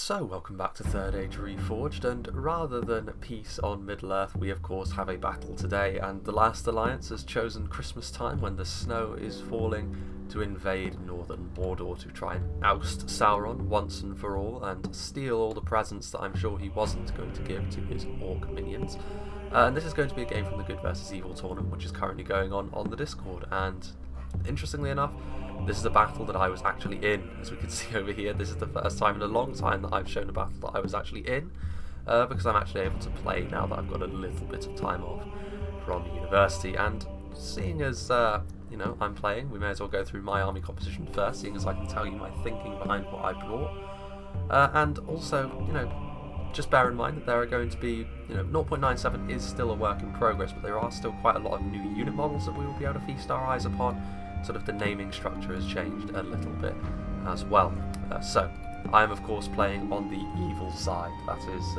So, welcome back to Third Age Reforged, and rather than peace on Middle-earth, we of course have a battle today, and the last alliance has chosen Christmas time when the snow is falling to invade northern Mordor to try and oust Sauron once and for all, and steal all the presents that I'm sure he wasn't going to give to his orc minions. And this is going to be a game from the Good vs Evil tournament, which is currently going on the Discord, and interestingly enough, this is a battle that I was actually in. As we can see over here, this is the first time in a long time that I've shown a battle that I was actually in, because I'm actually able to play now that I've got a little bit of time off from university. And seeing as, you know, I'm playing, we may as well go through my army composition first, seeing as I can tell you my thinking behind what I brought. And also, you know, just bear in mind that there are going to be, you know, 0.97 is still a work in progress, but there are still quite a lot of new unit models that we will be able to feast our eyes upon. Sort of the naming structure has changed a little bit as well. So, I am of course playing on the evil side. That is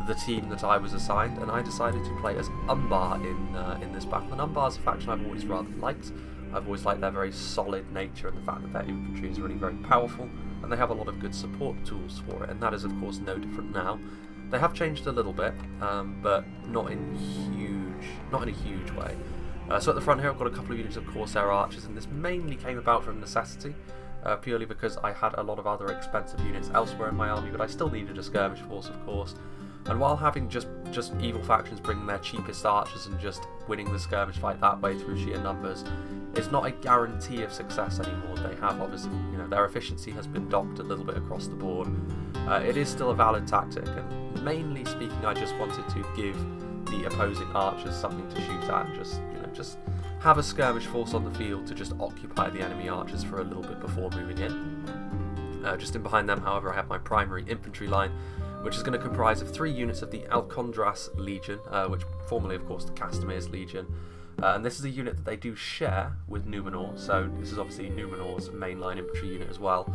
the team that I was assigned, and I decided to play as Umbar in this battle. And Umbar is a faction I've always rather liked. I've always liked their very solid nature and the fact that their infantry is really very powerful, and they have a lot of good support tools for it, and that is of course no different now. They have changed a little bit, but not in a huge way. So at the front here I've got a couple of units of Corsair archers, and this mainly came about from necessity, purely because I had a lot of other expensive units elsewhere in my army, but I still needed a skirmish force of course. And while having just evil factions bringing their cheapest archers and just winning the skirmish fight that way through sheer numbers is not a guarantee of success anymore. They have obviously, you know, their efficiency has been docked a little bit across the board. It is still a valid tactic, and mainly speaking I just wanted to give the opposing archers something to shoot at, just have a skirmish force on the field to just occupy the enemy archers for a little bit before moving in. Just in behind them, however, I have my primary infantry line, which is going to comprise of 3 units of the Alcondras Legion, which formerly of course the Castamir's Legion, and this is a unit that they do share with Numenor, so this is obviously Numenor's mainline infantry unit as well.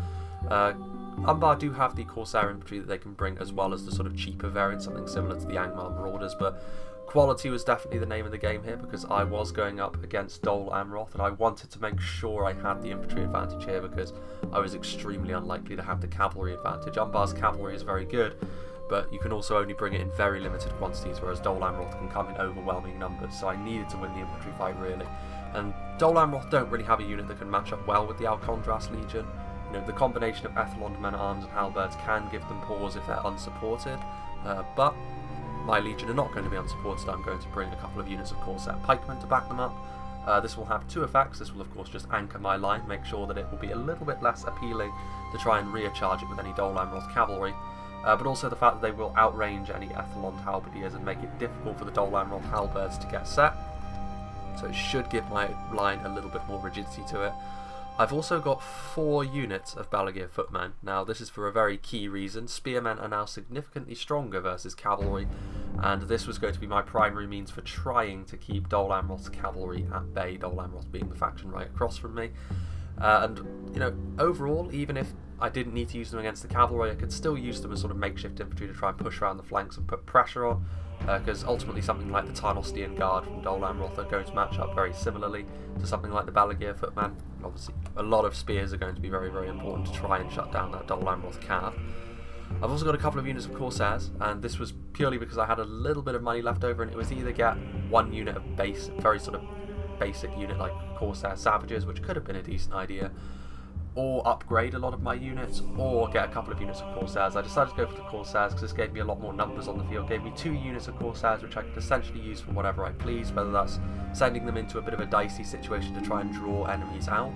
Umbar do have the Corsair infantry that they can bring, as well as the sort of cheaper variant, something similar to the Angmar Marauders, but quality was definitely the name of the game here, because I was going up against Dol Amroth, and I wanted to make sure I had the infantry advantage here, because I was extremely unlikely to have the cavalry advantage. Umbar's cavalry is very good, but you can also only bring it in very limited quantities, whereas Dol Amroth can come in overwhelming numbers, so I needed to win the infantry fight really. And Dol Amroth don't really have a unit that can match up well with the Alcondras Legion. You know, the combination of Ethelond men-at-arms and halberds can give them pause if they're unsupported, but my Legion are not going to be unsupported. I'm going to bring a couple of units of Corsair pikemen to back them up. This will have 2 effects. This will of course just anchor my line, make sure that it will be a little bit less appealing to try and rear-charge it with any Dol Amroth cavalry, but also the fact that they will outrange any Ethelond halberdiers and make it difficult for the Dol Amroth halberds to get set. So it should give my line a little bit more rigidity to it. I've also got 4 units of Balagir footmen. Now this is for a very key reason. Spearmen are now significantly stronger versus cavalry, and this was going to be my primary means for trying to keep Dol Amroth's cavalry at bay, Dol Amroth being the faction right across from me. And, you know, overall, even if I didn't need to use them against the cavalry, I could still use them as sort of makeshift infantry to try and push around the flanks and put pressure on, because ultimately something like the Tarnostian Guard from Dol Amroth are going to match up very similarly to something like the Balagir footman. Obviously, a lot of spears are going to be very, very important to try and shut down that Dol Amroth cav. I've also got a couple of units of Corsairs, and this was purely because I had a little bit of money left over, and it was either get 1 unit of base, very sort of basic unit like Corsair Savages, which could have been a decent idea, or upgrade a lot of my units, or get a couple of units of Corsairs. I decided to go for the Corsairs because this gave me a lot more numbers on the field, gave me 2 units of Corsairs which I could essentially use for whatever I please, whether that's sending them into a bit of a dicey situation to try and draw enemies out,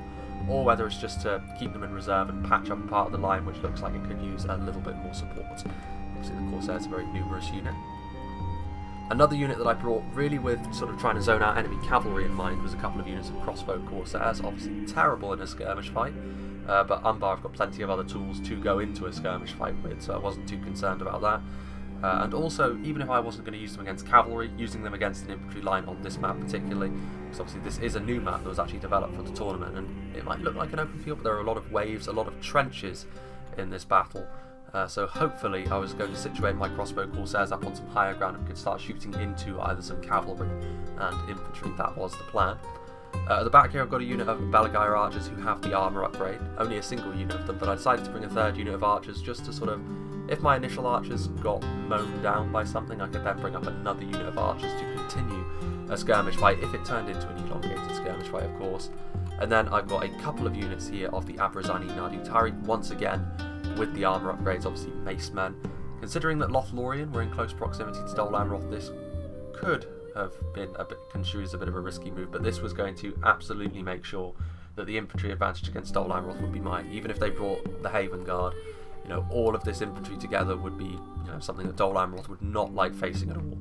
or whether it's just to keep them in reserve and patch up a part of the line which looks like it could use a little bit more support. Obviously the Corsairs are a very numerous unit. Another unit that I brought really with sort of trying to zone out enemy cavalry in mind was a couple of units of crossbow Corsairs, obviously terrible in a skirmish fight, but Umbar have got plenty of other tools to go into a skirmish fight with, so I wasn't too concerned about that. And also, even if I wasn't going to use them against cavalry, using them against an infantry line on this map particularly, because obviously this is a new map that was actually developed for the tournament, and it might look like an open field, but there are a lot of waves, a lot of trenches in this battle. So hopefully I was going to situate my crossbow Corsairs up on some higher ground and could start shooting into either some cavalry and infantry. That was the plan. At the back here I've got a unit of Balagir archers who have the armour upgrade, only a single unit of them, but I decided to bring a 3rd unit of archers just to sort of If my initial archers got mown down by something, I could then bring up another unit of archers to continue a skirmish fight, if it turned into an elongated skirmish fight, of course. And then I've got a couple of units here of the Abrazani Nadu Tariq, once again with the armour upgrades, obviously mace men. Considering that Lothlorien were in close proximity to Dol Amroth, this could have been a bit construed as a bit of a risky move, but this was going to absolutely make sure that the infantry advantage against Dol Amroth would be mine. Even if they brought the Haven Guard, you know, all of this infantry together would be, you know, something that Dol Amroth would not like facing at all.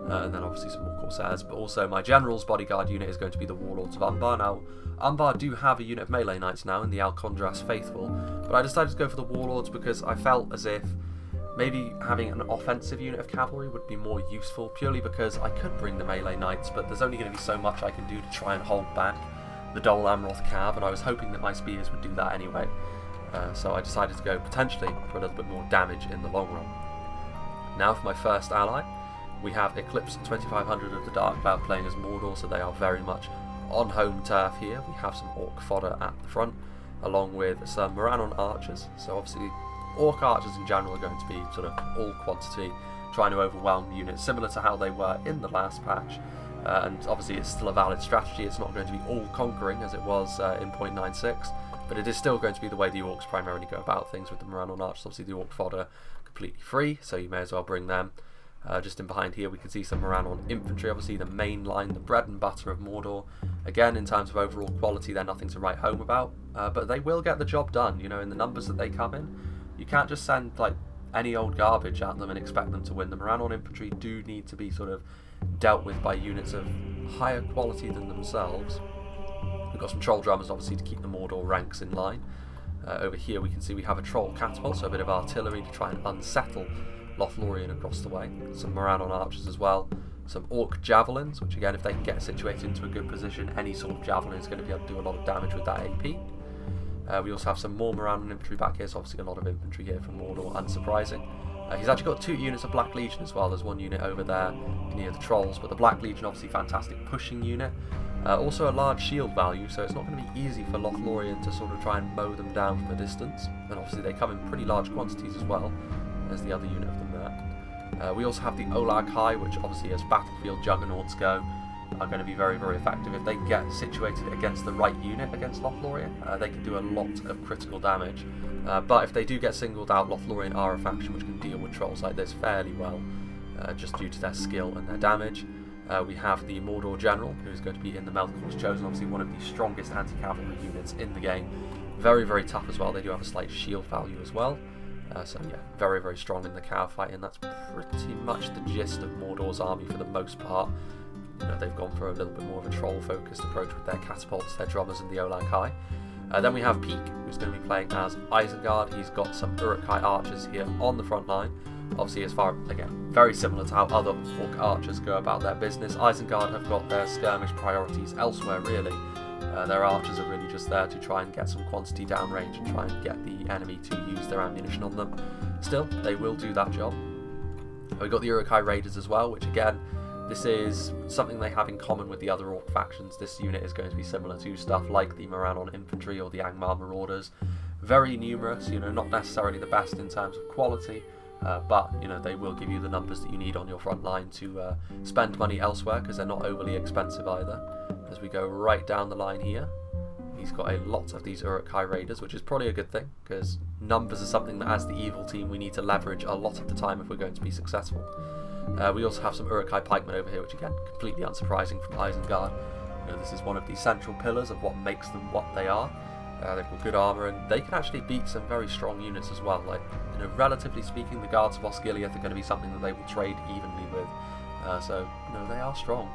And then obviously some more Corsairs, but also my General's bodyguard unit is going to be the Warlords of Umbar. Now, Umbar do have a unit of melee knights now in the Alcondras Faithful, but I decided to go for the Warlords because I felt as if maybe having an offensive unit of cavalry would be more useful, purely because I could bring the melee knights, but there's only going to be so much I can do to try and hold back the Dol Amroth cav, and I was hoping that my spears would do that anyway. So I decided to go potentially for a little bit more damage in the long run. Now for my first ally, we have Eclipse 2500 of the Dark Cloud playing as Mordor, so they are very much on home turf here. We have some Orc fodder at the front, along with some Morannon archers. So obviously Orc archers in general are going to be sort of all quantity, trying to overwhelm units, similar to how they were in the last patch. And obviously it's still a valid strategy. It's not going to be all conquering as it was in 0.96, but it is still going to be the way the Orcs primarily go about things with the Morannon archers. Obviously the Orc fodder completely free, so you may as well bring them. Just in behind here we can see some Morannon infantry, obviously the main line, the bread and butter of Mordor. Again, in terms of overall quality, they're nothing to write home about, but they will get the job done, you know, in the numbers that they come in. You can't just send like any old garbage at them and expect them to win. The Morannon infantry do need to be sort of dealt with by units of higher quality than themselves. We've got some troll drummers obviously to keep the Mordor ranks in line. Over here we can see we have a troll catapult, so a bit of artillery to try and unsettle Lothlorien across the way. Some Morannon archers as well. Some Orc javelins, which again, if they can get situated into a good position, any sort of javelin is going to be able to do a lot of damage with that AP. We also have some more Morannon infantry back here, so obviously a lot of infantry here from Mordor, unsurprising. He's actually got 2 units of Black Legion as well. There's one unit over there near the trolls, but the Black Legion obviously fantastic pushing unit. Also a large shield value, so it's not going to be easy for Lothlorien to sort of try and mow them down from a distance. And obviously they come in pretty large quantities as well. There's the other unit of them there. We also have the Olag High, which obviously as battlefield juggernauts go, are going to be very, very effective. If they get situated against the right unit against Lothlorien, they can do a lot of critical damage. But if they do get singled out, Lothlorien are a faction which can deal with trolls like this fairly well, just due to their skill and their damage. We have the Mordor General, who is going to be in the Melkor's Chosen, obviously one of the strongest anti-cavalry units in the game. Very, very tough as well. They do have a slight shield value as well. So yeah, very, very strong in the cow fight, and that's pretty much the gist of Mordor's army for the most part. You know, they've gone for a little bit more of a troll-focused approach with their catapults, their drummers, and the Olag High. Then we have Peak, who's going to be playing as Isengard. He's got some Uruk-hai archers here on the front line. Obviously, as far, again, very similar to how other Orc archers go about their business. Isengard have got their skirmish priorities elsewhere, really. Their archers are really just there to try and get some quantity downrange and try and get the enemy to use their ammunition on them. Still, they will do that job. We've got the Uruk-hai Raiders as well, which again, this is something they have in common with the other Orc factions. This unit is going to be similar to stuff like the Morannon Infantry or the Angmar Marauders. Very numerous, you know, not necessarily the best in terms of quality, but you know, they will give you the numbers that you need on your front line to spend money elsewhere, because they're not overly expensive either. As we go right down the line here, he's got a lot of these Uruk-hai Raiders, which is probably a good thing, because numbers are something that as the evil team we need to leverage a lot of the time if we're going to be successful. We also have some Uruk-hai pikemen over here, which again, completely unsurprising from Isengard. You know, this is one of the central pillars of what makes them what they are. They've got good armour, and they can actually beat some very strong units as well. Like, you know, relatively speaking, the Guards of Osgiliath are going to be something that they will trade evenly with. So, you know, they are strong.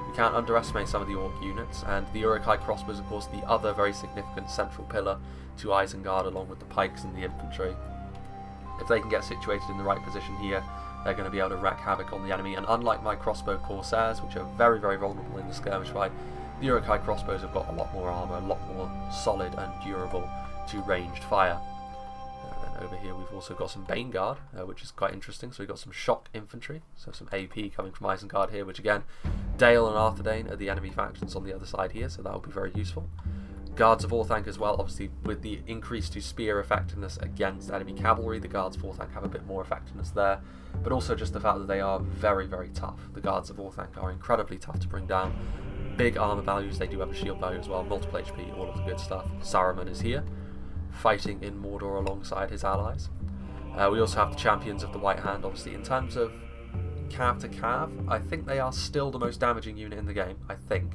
You can't underestimate some of the Orc units, and the Uruk-hai crossbows, of course, the other very significant central pillar to Isengard, along with the pikes and the infantry. If they can get situated in the right position here, they're going to be able to wreak havoc on the enemy. And unlike my crossbow Corsairs, which are very, very vulnerable in the skirmish fight, the Uruk-hai crossbows have got a lot more armour, a lot more solid and durable to ranged fire. Then over here we've also got some Bane Guard, which is quite interesting. So we've got some shock infantry, so some AP coming from Isengard here, which again, Dale and Arthedain are the enemy factions on the other side here, so that will be very useful. Guards of Orthanc as well, obviously with the increase to spear effectiveness against enemy cavalry, the Guards of Orthanc have a bit more effectiveness there, but also just the fact that they are very, very tough. The Guards of Orthanc are incredibly tough to bring down. Big armor values, they do have a shield value as well, multiple HP, all of the good stuff. Saruman is here, fighting in Mordor alongside his allies. We also have the Champions of the White Hand. Obviously, in terms of cav to cav, I think they are still the most damaging unit in the game, I think,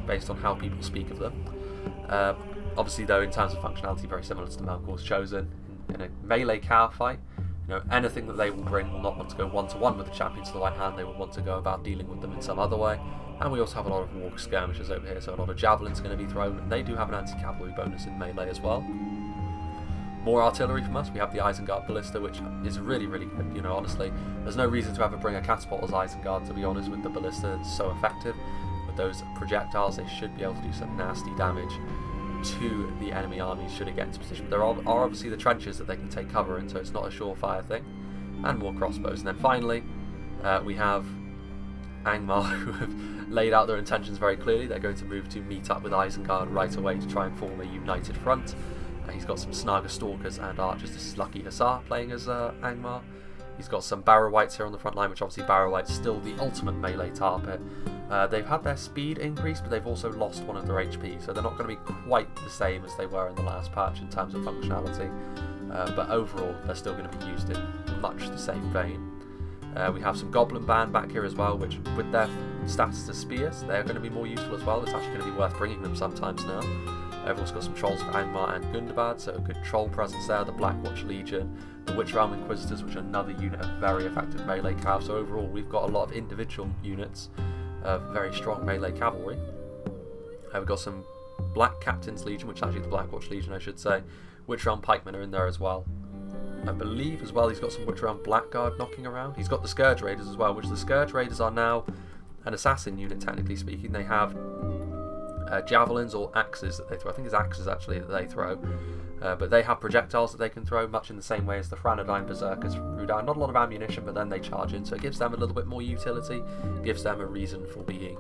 based on how people speak of them. Obviously, though, in terms of functionality, very similar to the Melkor's Chosen. In a melee cav fight, anything that they will bring will not want to go one-to-one with the Champions of the White Hand. They will want to go about dealing with them in some other way. And we also have a lot of walk skirmishers over here, so a lot of javelins going to be thrown, and they do have an anti-cavalry bonus in melee as well. More artillery from us. We have the Isengard Ballista, which is really, really good, honestly. There's no reason to ever bring a catapult as Isengard, to be honest, with the Ballista. It's so effective. With those projectiles, they should be able to do some nasty damage to the enemy armies should it get into position. But there are obviously the trenches that they can take cover in, so it's not a surefire thing. And more crossbows. And then finally, we have Angmar, who have laid out their intentions very clearly. They're going to move to meet up with Isengard right away to try and form a united front. He's got some Snaga Stalkers and Archers. This is Lucky Hussar playing as Angmar. He's got some Barrow-wights here on the front line, which obviously Barrow-wights still the ultimate melee tar pit. They've had their speed increase, but they've also lost one of their HP, so they're not going to be quite the same as they were in the last patch in terms of functionality. But overall, they're still going to be used in much the same vein. We have some Goblin Band back here as well, which with their stats as spears, they're going to be more useful as well. It's actually going to be worth bringing them sometimes now. We've also got some trolls for Angmar and Gundabad, so a good troll presence there. The Blackwatch Legion, the Witch Realm Inquisitors, which are another unit of very effective melee cav. So overall, we've got a lot of individual units of very strong melee cavalry. We've got some Black Captain's Legion, which is actually the Blackwatch Legion, I should say. Witch Realm Pikemen are in there as well. I believe as well he's got some Witch Realm Blackguard knocking around. He's got the Scourge Raiders as well, which the Scourge Raiders are now an assassin unit, technically speaking. They have javelins or axes that they throw. I think it's axes actually that they throw, but they have projectiles that they can throw, much in the same way as the Franadine Berserkers from Rudan. Not a lot of ammunition, but then they charge in, so it gives them a little bit more utility, gives them a reason for being.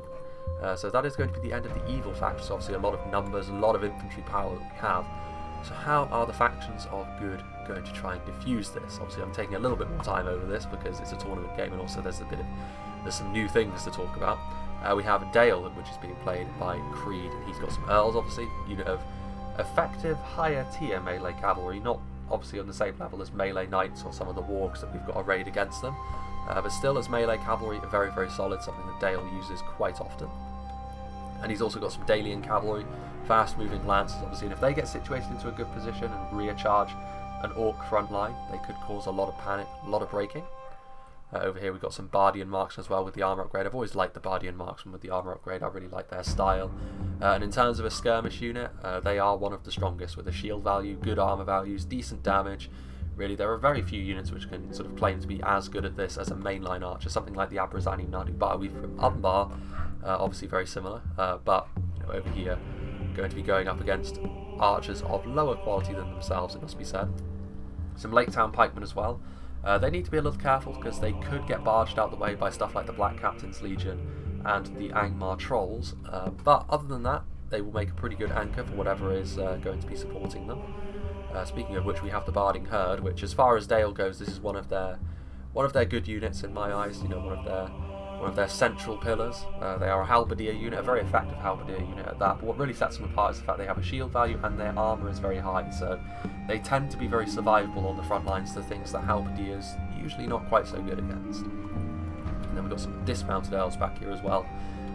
So that is going to be the end of the evil factions. Obviously a lot of numbers, a lot of infantry power that we have. So how are the factions of good going to try and diffuse this? Obviously I'm taking a little bit more time over this because it's a tournament game, and also there's some new things to talk about. We have Dale, which is being played by Creed, and he's got some Earls, obviously, unit of effective higher tier melee cavalry, not obviously on the same level as melee knights or some of the wargs that we've got to raid against them, but still as melee cavalry, very, very solid, something that Dale uses quite often. And he's also got some Dalian cavalry, fast moving lances, obviously, and if they get situated into a good position and rear charge an Orc front line, they could cause a lot of panic, a lot of breaking. Over here we've got some Bardian Marksmen as well with the armor upgrade. I've always liked the Bardian Marksmen with the armor upgrade. I really like their style. And in terms of a skirmish unit, they are one of the strongest with a shield value, good armor values, decent damage. Really, there are very few units which can sort of claim to be as good at this as a mainline archer. Something like the Abrazani Nadu Barwi from Umbar, obviously very similar. But over here, going to be going up against archers of lower quality than themselves, it must be said. Some Lake Town Pikemen as well. They need to be a little careful because they could get barged out the way by stuff like the Black Captain's Legion and the Angmar Trolls, but other than that, they will make a pretty good anchor for whatever is going to be supporting them. Speaking of which, we have the Barding Herd, which, as far as Dale goes, this is one of their good units in my eyes. One of their central pillars. They are a halberdier unit, a very effective halberdier unit at that. But what really sets them apart is the fact they have a shield value and their armor is very high. So they tend to be very survivable on the front lines to things that halberdiers usually not quite so good against. And then we've got some dismounted earls back here as well.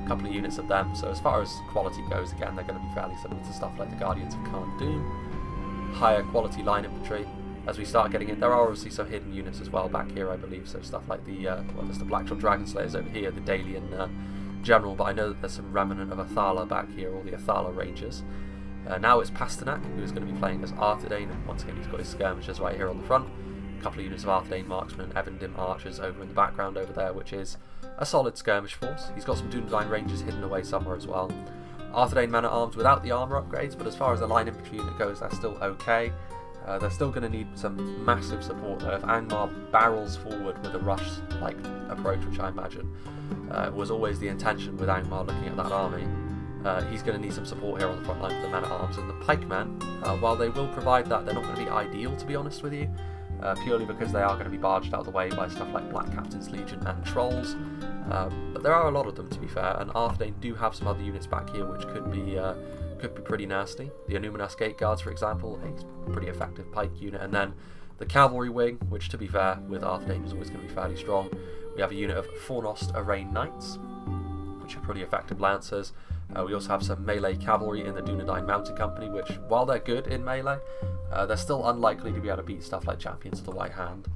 A couple of units of them. So as far as quality goes, again, they're going to be fairly similar to stuff like the Guardians of Khan Doom. Higher quality line infantry. As we start getting in, there are obviously some hidden units as well back here, I believe. So stuff like there's the Blackshot Dragon Slayers over here, the Dalian General, but I know that there's some remnant of Athala back here, or the Athala Rangers. Now it's Pasternak, who is going to be playing as Arthedain, and once again he's got his skirmishers right here on the front. A couple of units of Arthedain Marksmen and Evandim Archers over in the background over there, which is a solid skirmish force. He's got some Dunedain Rangers hidden away somewhere as well. Arthedain Men-at-Arms without the armour upgrades, but as far as the line infantry unit goes, they're still okay. They're still going to need some massive support though. If Angmar barrels forward with a rush-like approach, which I imagine was always the intention with Angmar looking at that army, He's going to need some support here on the front line for the men-at-arms, and the pikemen, while they will provide that, they're not going to be ideal, to be honest with you, purely because they are going to be barged out of the way by stuff like Black Captain's Legion and Trolls, but there are a lot of them, to be fair, and Arthedain do have some other units back here which could be pretty nasty. The Anuminas Gate Guards, for example, a pretty effective pike unit, and then the Cavalry Wing, which, to be fair, with Arthedain is always going to be fairly strong. We have a unit of Fornost Arrayed Knights, which are pretty effective lancers. We also have some melee cavalry in the Dunedain Mounted Company, which, while they're good in melee, they're still unlikely to be able to beat stuff like Champions of the White Hand.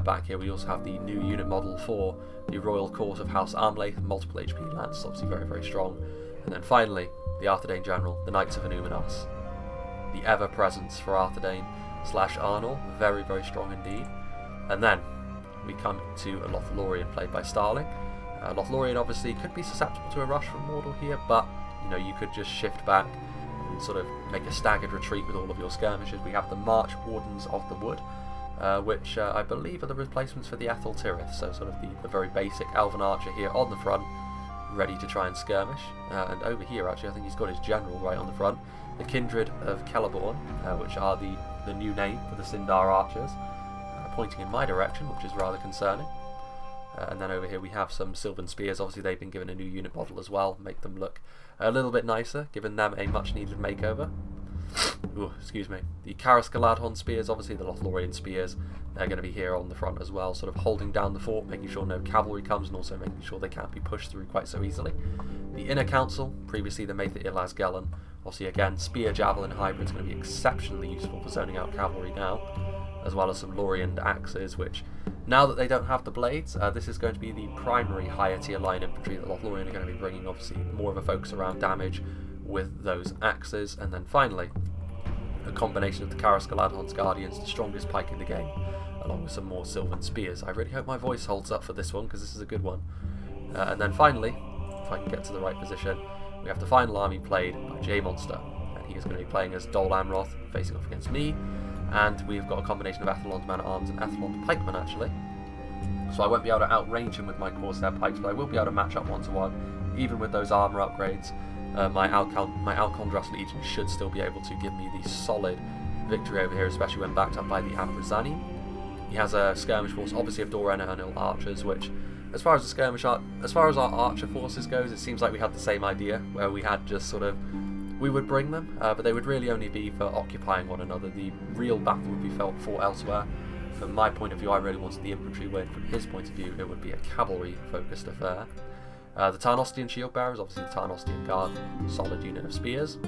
Back here we also have the new unit model for the Royal Court of House Armlaith, multiple HP lance, obviously very, very strong. And then finally, the Arthedain General, the Knights of Anuminas. The ever-presence for Arthedain / Arnor, very, very strong indeed. And then we come to a Lothlorien played by Starling. Lothlorien obviously could be susceptible to a rush from Mordor here, but you know, you could just shift back and sort of make a staggered retreat with all of your skirmishers. We have the March Wardens of the Wood, which I believe are the replacements for the Ethel Tirith, so sort of the very basic Elven Archer here on the front, ready to try and skirmish. And over here, actually, I think he's got his general right on the front, the Kindred of Celeborn, which are the new name for the Sindar Archers, pointing in my direction, which is rather concerning. And then over here we have some Sylvan Spears. Obviously they've been given a new unit model as well, make them look a little bit nicer, giving them a much needed makeover. Ooh, excuse me. The Karas Galadhon Spears, obviously the Lothlorien Spears, they're going to be here on the front as well, sort of holding down the fort, making sure no cavalry comes, and also making sure they can't be pushed through quite so easily. The Inner Council, previously the Maitha Ilaz Gellan, obviously again Spear Javelin Hybrid is going to be exceptionally useful for zoning out cavalry now, as well as some Lorient axes, which, now that they don't have the blades, this is going to be the primary higher tier line infantry that Lothlorien are going to be bringing, obviously more of a focus around damage with those axes. And then finally, a combination of the Karas Galadhon's Guardians, the strongest pike in the game, along with some more Sylvan Spears. I really hope my voice holds up for this one, because this is a good one. And then finally, if I can get to the right position, we have the final army played by J Monster, and he is going to be playing as Dol Amroth, facing off against me. And we've got a combination of Ethelon's man-at-arms and Ethelon's pikemen, actually. So I won't be able to outrange him with my Corsair pikes, but I will be able to match up one-to-one, even with those armour upgrades. My Alcondras Legion should still be able to give me the solid victory over here, especially when backed up by the Ambrazani. He has a skirmish force, obviously of Dorena and Il Archers, which, as far as our archer forces goes, it seems like we had the same idea, where we had just sort of, we would bring them, but they would really only be for occupying one another. The real battle would be fought elsewhere. From my point of view, I really wanted the infantry win. From his point of view, it would be a cavalry-focused affair. The Tarnostian Shield Bearers, obviously the Tarnostian Guard, solid unit of spears.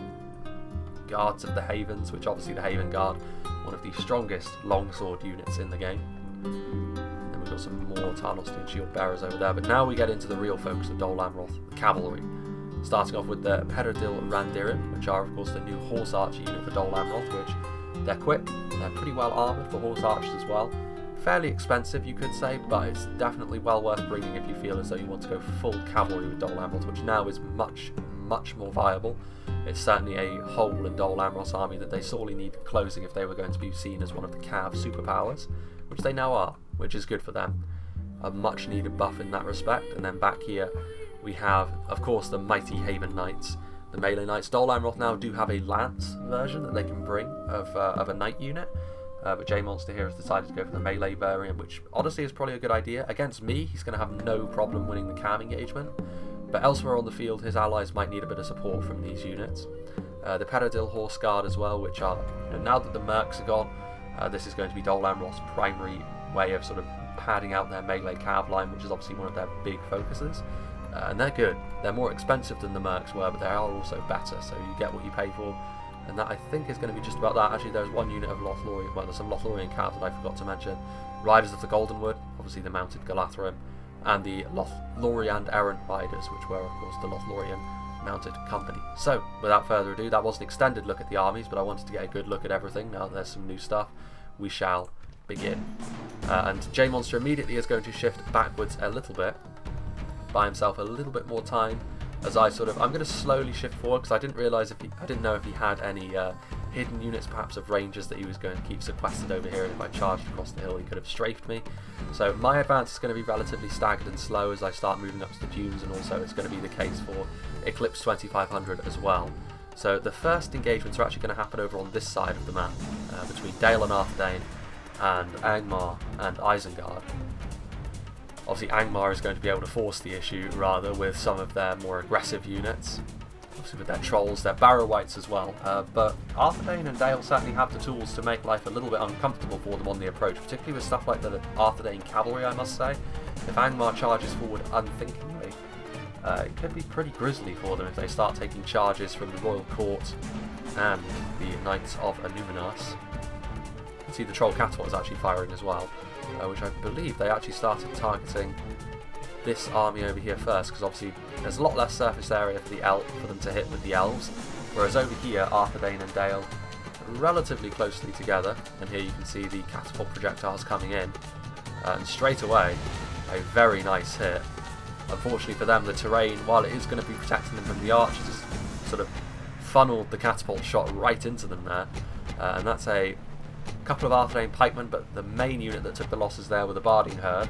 Guards of the Havens, which obviously the Haven Guard, one of the strongest longsword units in the game. Then we've got some more Tarnostian Shield Bearers over there, but now we get into the real focus of Dol Amroth, the cavalry. Starting off with the Peredil Randirin, which are of course the new horse archer unit for Dol Amroth, which they're quick, they're pretty well armoured for horse archers as well. Fairly expensive, you could say, but it's definitely well worth bringing if you feel as though you want to go full cavalry with Dol Amroth, which now is much, much more viable. It's certainly a hole in Dol Amroth's army that they sorely need closing if they were going to be seen as one of the Cav superpowers, which they now are, which is good for them. A much needed buff in that respect. And then back here we have, of course, the mighty Haven Knights, the melee knights. Dol Amroth now do have a lance version that they can bring of a knight unit, but J Monster here has decided to go for the melee variant, which honestly is probably a good idea. Against me, he's going to have no problem winning the cam engagement, but elsewhere on the field, his allies might need a bit of support from these units. The Peredil Horse Guard as well, which are, now that the Mercs are gone, this is going to be Dol Amroth's primary way of sort of padding out their melee cav line, which is obviously one of their big focuses. And they're good. They're more expensive than the Mercs were, but they are also better, so you get what you pay for. And that, I think, is going to be just about that. Actually, there's one unit of Lothlorien, well, there's some Lothlorien cabs that I forgot to mention. Riders of the Goldenwood, obviously the mounted Galatharim, and the Lothlorien Errant Riders, which were, of course, the Lothlorien mounted company. So, without further ado, that was an extended look at the armies, but I wanted to get a good look at everything. Now that there's some new stuff, we shall begin. And J Monster immediately is going to shift backwards a little bit, buy himself a little bit more time, as I'm going to slowly shift forward, because I didn't realise I didn't know if he had any hidden units perhaps of rangers that he was going to keep sequestered over here, and if I charged across the hill he could have strafed me. So my advance is going to be relatively staggered and slow as I start moving up to the dunes, and also it's going to be the case for Eclipse 2500 as well. So the first engagements are actually going to happen over on this side of the map, between Dale and Arthedain, and Angmar and Isengard. Obviously Angmar is going to be able to force the issue rather with some of their more aggressive units, obviously with their trolls, their barrow wights as well, but Arthedain and Dale certainly have the tools to make life a little bit uncomfortable for them on the approach, particularly with stuff like the Arthedain cavalry, I must say. If Angmar charges forward unthinkingly, it could be pretty grisly for them if they start taking charges from the Royal Court and the Knights of Illuminas. You can see the Troll Catapult is actually firing as well, which I believe they actually started targeting this army over here first, because obviously there's a lot less surface area for them to hit with the elves, whereas over here Arthedain and Dale are relatively closely together, and here you can see the catapult projectiles coming in, and straight away a very nice hit. Unfortunately for them, the terrain, while it is going to be protecting them from the archers, sort of funneled the catapult shot right into them there, and that's a couple of Arthedain pikemen, but the main unit that took the losses there were the Barding Herd.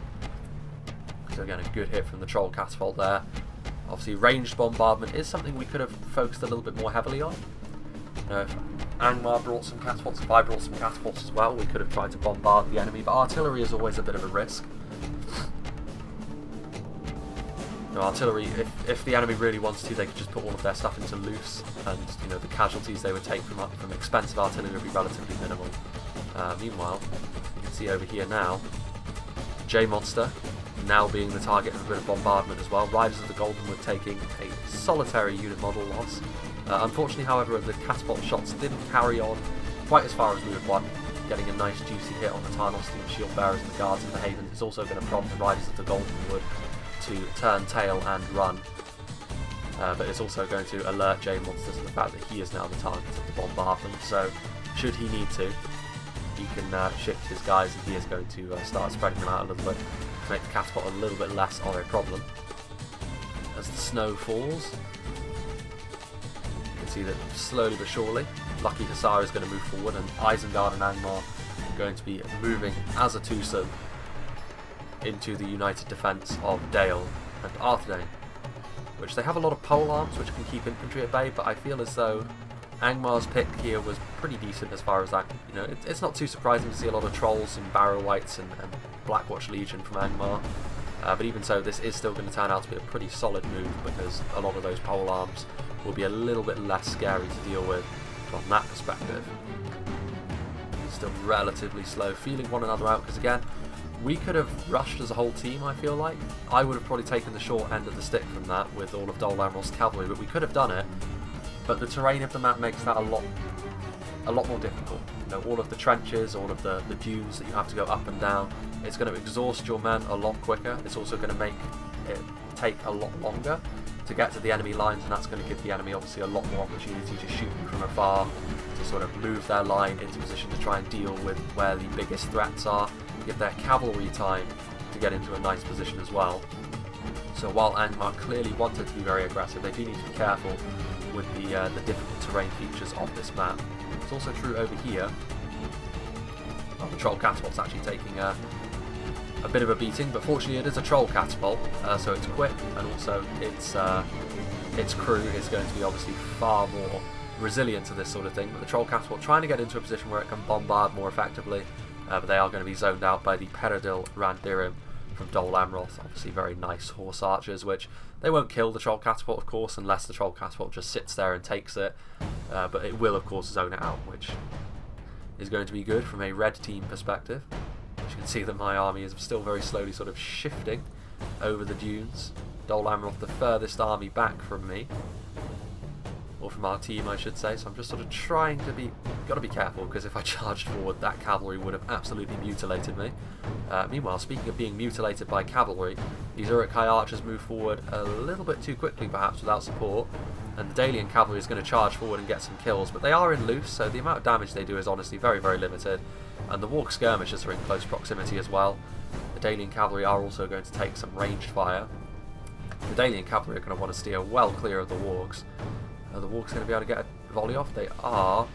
So again, a good hit from the Troll Catapult there. Obviously ranged bombardment is something we could have focused a little bit more heavily on. If Angmar brought some catapults, if I brought some catapults as well, we could have tried to bombard the enemy, but artillery is always a bit of a risk. Artillery, if the enemy really wants to, they could just put all of their stuff into loose, and the casualties they would take from expensive artillery would be relatively minimal. Meanwhile, you can see over here now, J-Monster now being the target of a bit of bombardment as well. Riders of the Goldenwood taking a solitary unit model loss. Unfortunately, however, the catapult shots didn't carry on quite as far as we would want. Getting a nice juicy hit on the Tarnostian shield bearers and the guards in the haven is also going to prompt the Riders of the Goldenwood to turn tail and run, but it's also going to alert J-Monster to the fact that he is now the target of the bombardment, so should he need to, he can shift his guys, and he is going to start spreading them out a little bit to make the catapult a little bit less of a problem. As the snow falls, you can see that slowly but surely Lucky Hussar is going to move forward, and Isengard and Angmar are going to be moving as a twosome into the united defence of Dale and Arthedain, which they have a lot of pole arms which can keep infantry at bay, but I feel as though Angmar's pick here was pretty decent as far as that. It's not too surprising to see a lot of trolls and barrow wights and Blackwatch Legion from Angmar, but even so, this is still going to turn out to be a pretty solid move, because a lot of those pole arms will be a little bit less scary to deal with from that perspective. Still relatively slow, feeling one another out, because again, we could have rushed as a whole team, I feel like. I would have probably taken the short end of the stick from that with all of Dol Amros's cavalry, but we could have done it. But the terrain of the map makes that a lot more difficult. All of the trenches, all of the dunes that you have to go up and down, it's going to exhaust your men a lot quicker. It's also going to make it take a lot longer to get to the enemy lines, and that's going to give the enemy obviously a lot more opportunity to shoot from afar, to sort of move their line into position to try and deal with where the biggest threats are, give their cavalry time to get into a nice position as well. So while Angmar clearly wanted to be very aggressive, they do need to be careful with the difficult terrain features of this map. It's also true over here. Well, the Troll Catapult's actually taking a bit of a beating, but fortunately it is a Troll Catapult, so it's quick, and also its crew is going to be obviously far more resilient to this sort of thing. But the Troll Catapult trying to get into a position where it can bombard more effectively, but they are going to be zoned out by the Peredil Randirim from Dol Amroth. Obviously very nice horse archers, which they won't kill the Troll Catapult, of course, unless the Troll Catapult just sits there and takes it, but it will, of course, zone it out, which is going to be good from a red team perspective. As you can see that my army is still very slowly sort of shifting over the dunes. Dol Amroth, the furthest army back from me, or from our team I should say, so I'm just sort of trying to be, gotta be careful, because if I charged forward, that cavalry would have absolutely mutilated me. Meanwhile, speaking of being mutilated by cavalry, these Uruk-hai archers move forward a little bit too quickly perhaps without support, and the Dalian cavalry is going to charge forward and get some kills, but they are in loose, so the amount of damage they do is honestly very, very limited, and the Warg skirmishers are in close proximity as well. The Dalian cavalry are also going to take some ranged fire. The Dalian cavalry are going to want to steer well clear of the Wargs. The Wargs going to be able to get a volley off? They are.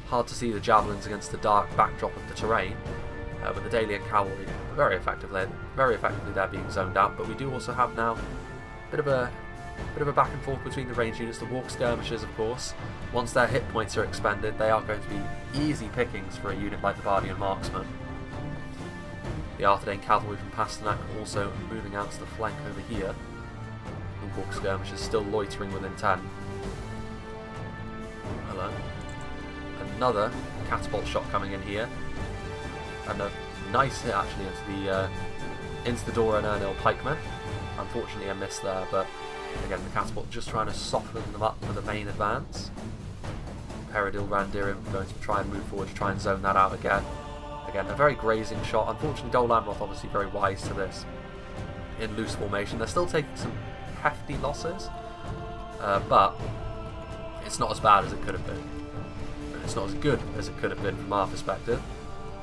Hard to see the javelins against the dark backdrop of the terrain, but the Dalian cavalry very effectively they're being zoned out. But we do also have now a bit of a back and forth between the ranged units. The Warg skirmishers, of course, once their hit points are expended, they are going to be easy pickings for a unit like the Bardian marksman. The Arthedain cavalry from Pasternak also moving out to the flank over here. The Warg skirmishers still loitering within 10. Hello. Another catapult shot coming in here, and a nice hit actually into the Dora and Ernil pikemen. Unfortunately a miss there, but again the catapult just trying to soften them up for the main advance. Peridil Randirim going to try and move forward to try and zone that out again. Again, a very grazing shot. Unfortunately Dol Amroth obviously very wise to this in loose formation. They're still taking some hefty losses, but it's not as bad as it could have been. It's not as good as it could have been from our perspective.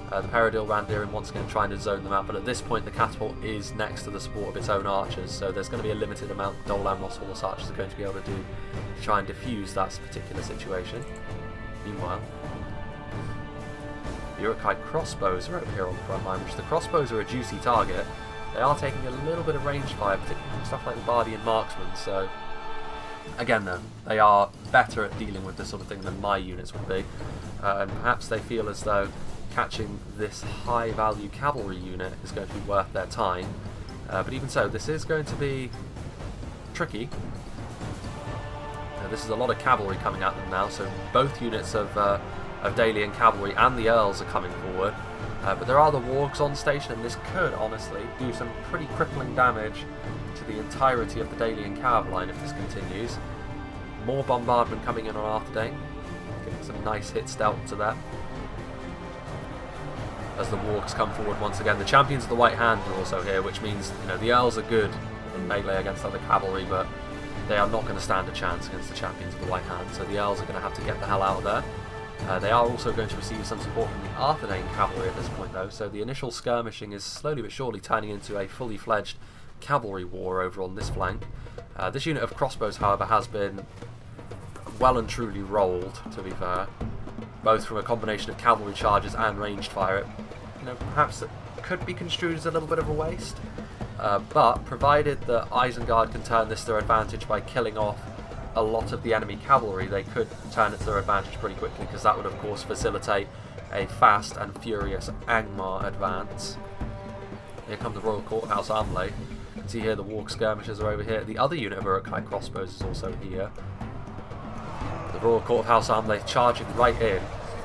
The Peridil Randirim once again trying to zone them out, but at this point the catapult is next to the support of its own archers, so there's going to be a limited amount Dol Amroth's horse archers are going to be able to do to try and defuse that particular situation. Meanwhile, the Uruk-hai crossbows are over here on the front line, which the crossbows are a juicy target. They are taking a little bit of range fire, particularly from stuff like the Bardian marksmen, so again though, they are better at dealing with this sort of thing than my units would be, and perhaps they feel as though catching this high value cavalry unit is going to be worth their time, but even so, this is going to be tricky. This is a lot of cavalry coming at them now, so both units of Dalian cavalry and the Earls are coming forward, but there are the Wargs on station, and this could honestly do some pretty crippling damage to the entirety of the Dalian cav line if this continues. More bombardment coming in on Arthedain, getting some nice hits dealt to them. As the Wargs come forward once again, the champions of the White Hand are also here, which means the Earls are good in melee against other cavalry, but they are not going to stand a chance against the champions of the White Hand, so the Earls are going to have to get the hell out of there. They are also going to receive some support from the Arthedain cavalry at this point though, so the initial skirmishing is slowly but surely turning into a fully fledged cavalry war over on this flank. This unit of crossbows, however, has been well and truly rolled, to be fair, both from a combination of cavalry charges and ranged fire. Perhaps it could be construed as a little bit of a waste, but provided that Isengard can turn this to their advantage by killing off a lot of the enemy cavalry, they could turn it to their advantage pretty quickly, because that would of course facilitate a fast and furious Angmar advance. Here come the Royal Court House Armley. You can see here the Warg skirmishers are over here. The other unit of Uruk-hai crossbows is also here. The Royal Court House Armley charging right in.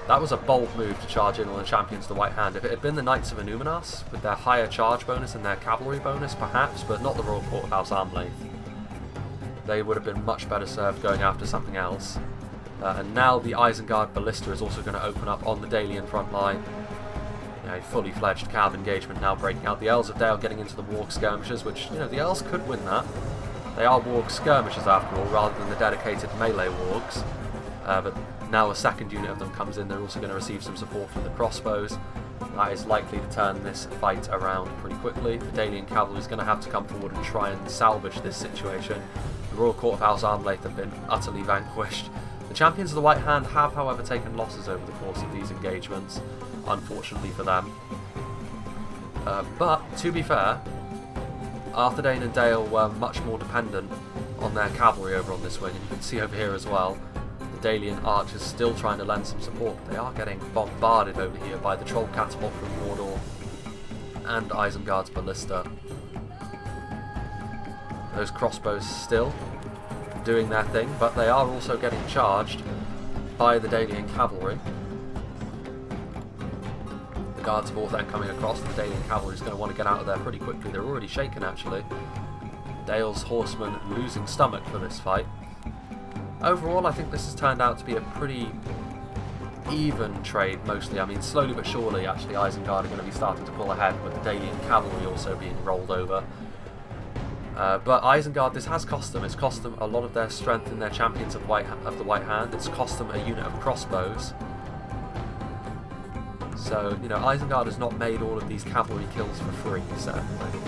That was a bold move to charge in on the champions of the White Hand. If it had been the Knights of Enumenas, with their higher charge bonus and their cavalry bonus perhaps, but not the Royal Court House Armley, they would have been much better served going after something else. And now the Isengard Ballista is also going to open up on the Dalian front line. A fully fledged cav engagement now breaking out. The Earls of Dale getting into the Warg skirmishers, which, the Earls could win that. They are Warg skirmishers after all, rather than the dedicated melee Wargs. But now a second unit of them comes in. They're also going to receive some support from the crossbows. That is likely to turn this fight around pretty quickly. The Dalian cavalry is going to have to come forward and try and salvage this situation. The Royal Court of House Armley have been utterly vanquished. The champions of the White Hand have, however, taken losses over the course of these engagements, unfortunately for them. But, to be fair, Arthedain and Dale were much more dependent on their cavalry over on this wing, and you can see over here as well, the Dalian archers still trying to lend some support. They are getting bombarded over here by the Troll Catapult from Mordor and Isengard's Ballista. Those crossbows still doing their thing, but they are also getting charged by the Dalian cavalry. The guards of Orthanc coming across. The Dalian cavalry is going to want to get out of there pretty quickly. They're already shaken actually. Dale's horsemen losing stomach for this fight. Overall, I think this has turned out to be a pretty even trade mostly. I mean, slowly but surely actually Isengard are going to be starting to pull ahead, with the Dalian cavalry also being rolled over. But Isengard, this has cost them. It's cost them a lot of their strength in their champions of the White Hand. It's cost them a unit of crossbows. So, Isengard has not made all of these cavalry kills for free, certainly.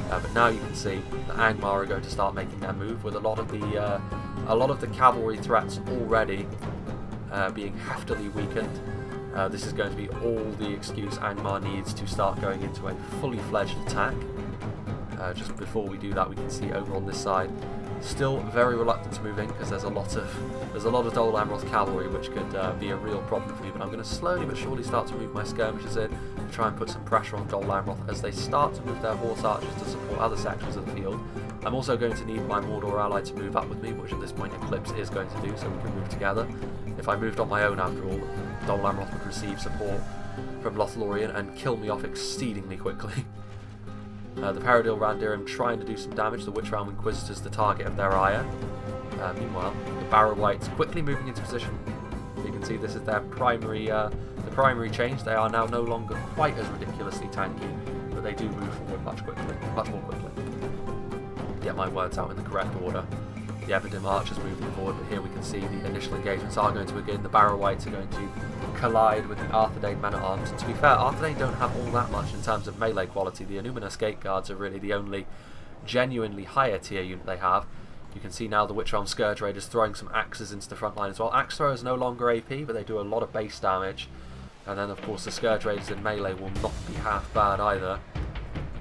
But now you can see that Angmar are going to start making their move, with a lot of the cavalry threats already being heftily weakened. This is going to be all the excuse Angmar needs to start going into a fully fledged attack. Just before we do that, we can see over on this side, still very reluctant to move in because there's a lot of Dol Amroth cavalry, which could be a real problem for me. But I'm going to slowly but surely start to move my skirmishers in to try and put some pressure on Dol Amroth as they start to move their horse archers to support other sections of the field. I'm also going to need my Mordor ally to move up with me, which at this point Eclipse is going to do, so we can move together. If I moved on my own, after all, Dol Amroth would receive support from Lothlorien and kill me off exceedingly quickly. The Paradil Randirim trying to do some damage. The Witch Realm Inquisitors the target of their ire. Meanwhile, the Barrow Wights quickly moving into position. You can see this is their primary change. They are now no longer quite as ridiculously tanky, but they do move forward much more quickly. Get my words out in the correct order. The Evadim Archers moving forward, but here we can see the initial engagements are going to begin. The Barrow Wights are going to collide with the Arthedain men-at-arms. And to be fair, Arthedain don't have all that much in terms of melee quality. The Enuminous Gate Guards are really the only genuinely higher tier unit they have. You can see now the Witch Realm Scourge Raiders throwing some axes into the front line as well. Axe throwers no longer AP, but they do a lot of base damage. And then of course the Scourge Raiders in melee will not be half bad either.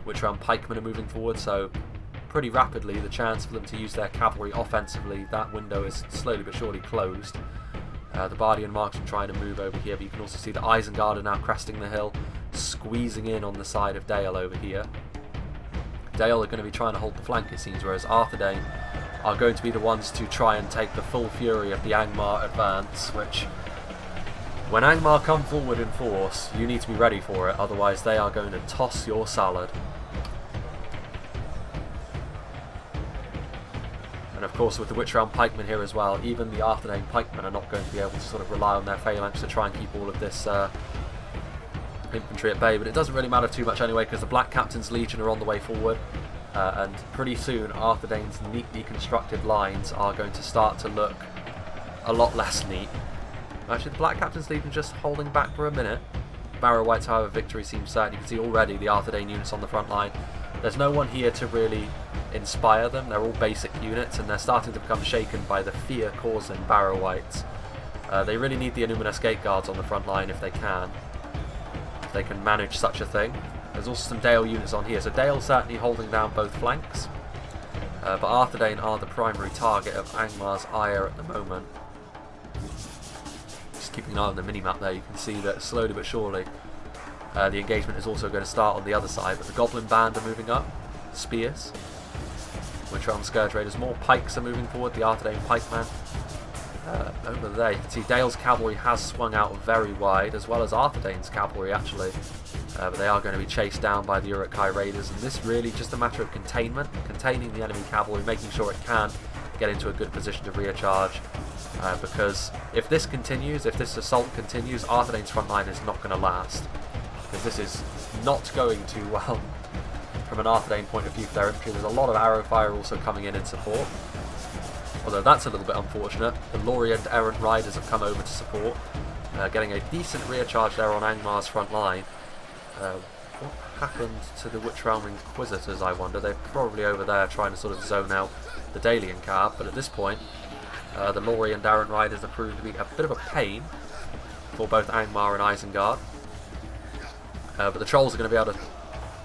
Witch Realm Pikemen are moving forward, so pretty rapidly the chance for them to use their cavalry offensively, that window is slowly but surely closed. The Bardian Marksmen trying to move over here, but you can also see the Isengard are now cresting the hill, squeezing in on the side of Dale over here. Dale are going to be trying to hold the flank, it seems, whereas Arthedain are going to be the ones to try and take the full fury of the Angmar advance, which, when Angmar come forward in force, you need to be ready for it, otherwise they are going to toss your salad. And of course with the Witch Realm Pikemen here as well, even the Arthedain Pikemen are not going to be able to sort of rely on their phalanx to try and keep all of this infantry at bay, but it doesn't really matter too much anyway because the Black Captain's Legion are on the way forward, and pretty soon Arthedain's neatly constructed lines are going to start to look a lot less neat. Actually, the Black Captain's Legion just holding back for a minute. Barrow Wights, however, victory seems certain. You can see already the Arthedain units on the front line. There's no one here to really inspire them. They're all basic units and they're starting to become shaken by the fear causing Barrow Wights. They really need the Enuminous Gate Guards on the front line if they can. If they can manage such a thing. There's also some Dale units on here, so Dale certainly holding down both flanks. But Arthedain are the primary target of Angmar's ire at the moment. Just keeping an eye on the minimap there, you can see that slowly but surely the engagement is also going to start on the other side, but the Goblin Band are moving up. Spears. Witch Realm Scourge Raiders. More pikes are moving forward. The Arthedain Pikeman. Over there, you can see Dale's cavalry has swung out very wide, as well as Arthedain's cavalry actually. But they are going to be chased down by the Uruk-hai Raiders, and this really just a matter of containment, containing the enemy cavalry, making sure it can get into a good position to recharge. Because if this continues, if this assault continues, Arthedain's front line is not going to last. Because this is not going too well from an Arthedain point of view for their infantry. There's a lot of arrow fire also coming in support. Although that's a little bit unfortunate. The Lorient Errant Riders have come over to support, getting a decent rear charge there on Angmar's front line. What happened to the Witch Realm Inquisitors, I wonder? They're probably over there trying to sort of zone out the Dalian cab, but at this point the Lorient Errant Riders have proved to be a bit of a pain for both Angmar and Isengard. But the Trolls are going to be able to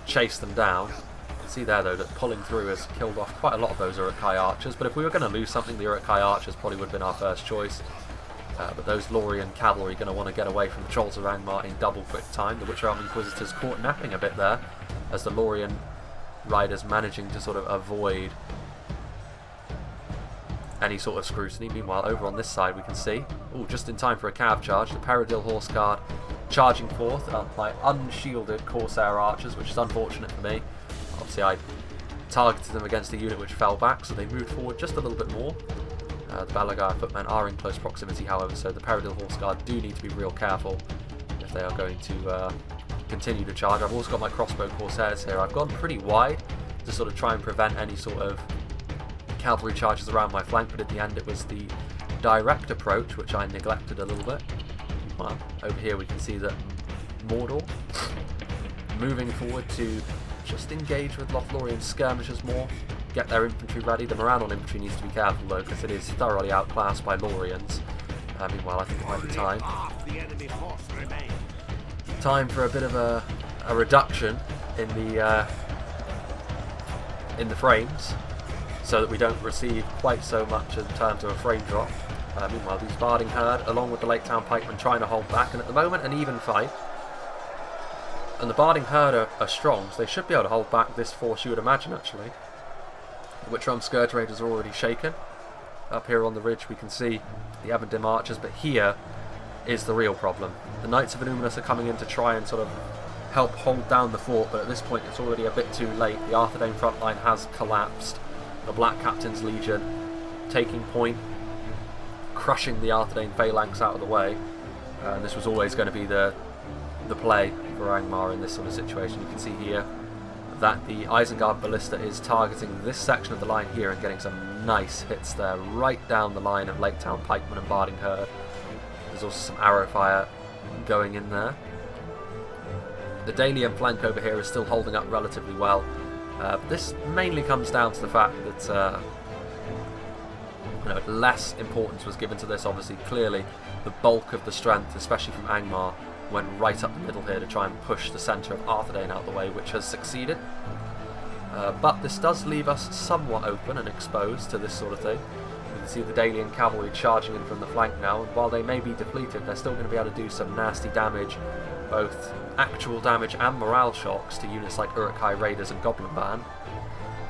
chase them down. You can see there though that pulling through has killed off quite a lot of those Uruk-hai archers, but if we were going to lose something, the Uruk-hai archers probably would have been our first choice. But those Lorien cavalry are going to want to get away from the Trolls of Angmar in double quick time. The Witch Realm Inquisitors caught napping a bit there, as the Lorien riders managing to sort of avoid any sort of scrutiny. Meanwhile, over on this side we can see, just in time for a cav charge, the Paradil Horse Guard charging forth by unshielded Corsair archers, which is unfortunate for me. Obviously I targeted them against a unit which fell back, so they moved forward just a little bit more. The Balagar footmen are in close proximity, however, so the Paradil Horse Guard do need to be real careful if they are going to continue to charge. I've also got my crossbow Corsairs here. I've gone pretty wide to sort of try and prevent any sort of cavalry charges around my flank, but in the end it was the direct approach which I neglected a little bit. Well, over here we can see that Mordor moving forward to just engage with Lothlorien skirmishers more, get their infantry ready. The Morannon infantry needs to be careful though, because it is thoroughly outclassed by Lorians. Meanwhile, I think it might be time for a bit of a reduction in the frames, so that we don't receive quite so much in terms of a frame drop. Meanwhile, the Barding herd, along with the Lake Town pikemen, trying to hold back, and at the moment an even fight. And the Barding herd are strong, so they should be able to hold back this force, you would imagine, actually. The Witchram Scourge Raiders are already shaken. Up here on the ridge we can see the Evandim archers, but here is the real problem. The Knights of Illuminus are coming in to try and sort of help hold down the fort, but at this point it's already a bit too late. The Arthedain front line has collapsed. The Black Captain's Legion taking point, crushing the Arthedain phalanx out of the way. And this was always going to be the play for Angmar in this sort of situation. You can see here that the Isengard Ballista is targeting this section of the line here and getting some nice hits there, right down the line of Lake Town pikemen and Barding herd. There's also some arrow fire going in there. The Dalian flank over here is still holding up relatively well. This mainly comes down to the fact that less importance was given to this. Obviously, clearly, the bulk of the strength, especially from Angmar, went right up the middle here to try and push the centre of Arthedain out of the way, which has succeeded. But this does leave us somewhat open and exposed to this sort of thing. You can see the Dalian cavalry charging in from the flank now, and while they may be depleted, they're still going to be able to do some nasty damage, both actual damage and morale shocks to units like Uruk-hai Raiders and Goblin Band.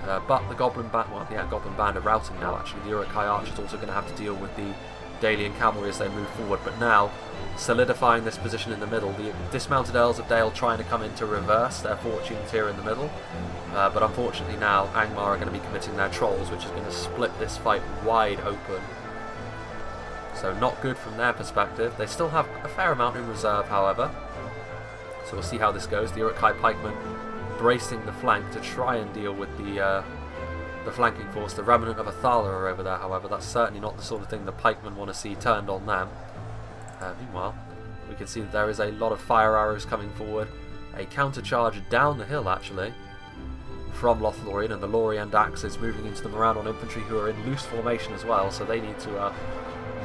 But the Goblin Band are routing now actually. The Uruk-hai Archers also going to have to deal with the Dalian cavalry as they move forward, but now solidifying this position in the middle. The dismounted Earls of Dale trying to come in to reverse their fortunes here in the middle, but unfortunately now Angmar are going to be committing their trolls, which is going to split this fight wide open. So not good from their perspective. They still have a fair amount in reserve, however, so we'll see how this goes. The Uruk-hai pikemen bracing the flank to try and deal with the flanking force. The remnant of Athala are over there, however. That's certainly not the sort of thing the pikemen want to see turned on them. Meanwhile, we can see that there is a lot of fire arrows coming forward. A counter-charge down the hill, actually, from Lothlorien, and the Lorient axes moving into the Morannon infantry, who are in loose formation as well, so they need to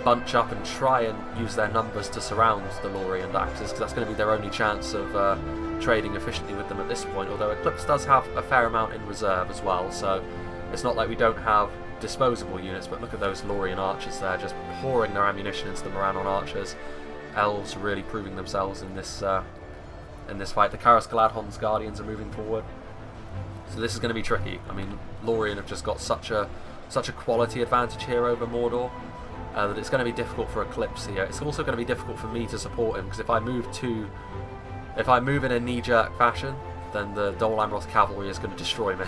bunch up and try and use their numbers to surround the Lorient axes, because that's going to be their only chance of trading efficiently with them at this point, although Eclipse does have a fair amount in reserve as well, so it's not like we don't have disposable units. But look at those Lorient archers there, just pouring their ammunition into the Morannon archers. Elves really proving themselves in this fight. The Karas Galadhon's Guardians are moving forward, so this is going to be tricky. I mean, Lorien have just got such a quality advantage here over Mordor that it's going to be difficult for Eclipse here. It's also going to be difficult for me to support him, because if I move in a knee-jerk fashion, then the Dol Amroth cavalry is going to destroy me.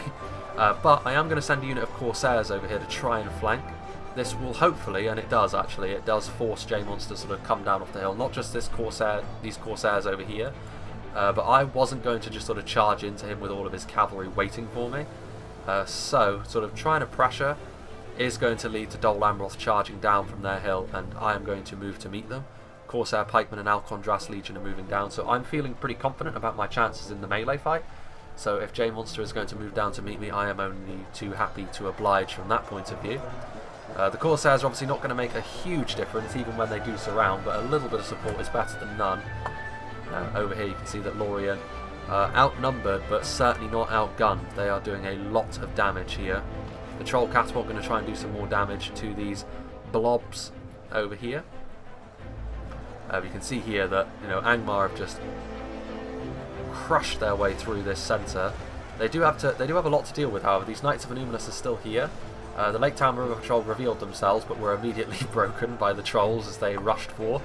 But I am going to send a unit of Corsairs over here to try and flank. This will hopefully, and it does actually, it does force Jaemons to sort of come down off the hill. Not just these Corsairs over here, but I wasn't going to just sort of charge into him with all of his cavalry waiting for me. So, sort of trying to pressure is going to lead to Dol Amroth charging down from their hill, and I am going to move to meet them. Corsair Pikemen and Alcondras Legion are moving down, so I'm feeling pretty confident about my chances in the melee fight. So if Jaemonster is going to move down to meet me, I am only too happy to oblige from that point of view. The Corsairs are obviously not going to make a huge difference even when they do surround, but a little bit of support is better than none. Over here you can see that Lorien outnumbered, but certainly not outgunned. They are doing a lot of damage here. The Troll Catapult going to try and do some more damage to these blobs over here. You can see here that Angmar have just crushed their way through this centre. They do have a lot to deal with, however. These Knights of Illuminus are still here. The Lake Town River Patrol revealed themselves, but were immediately broken by the trolls as they rushed forth.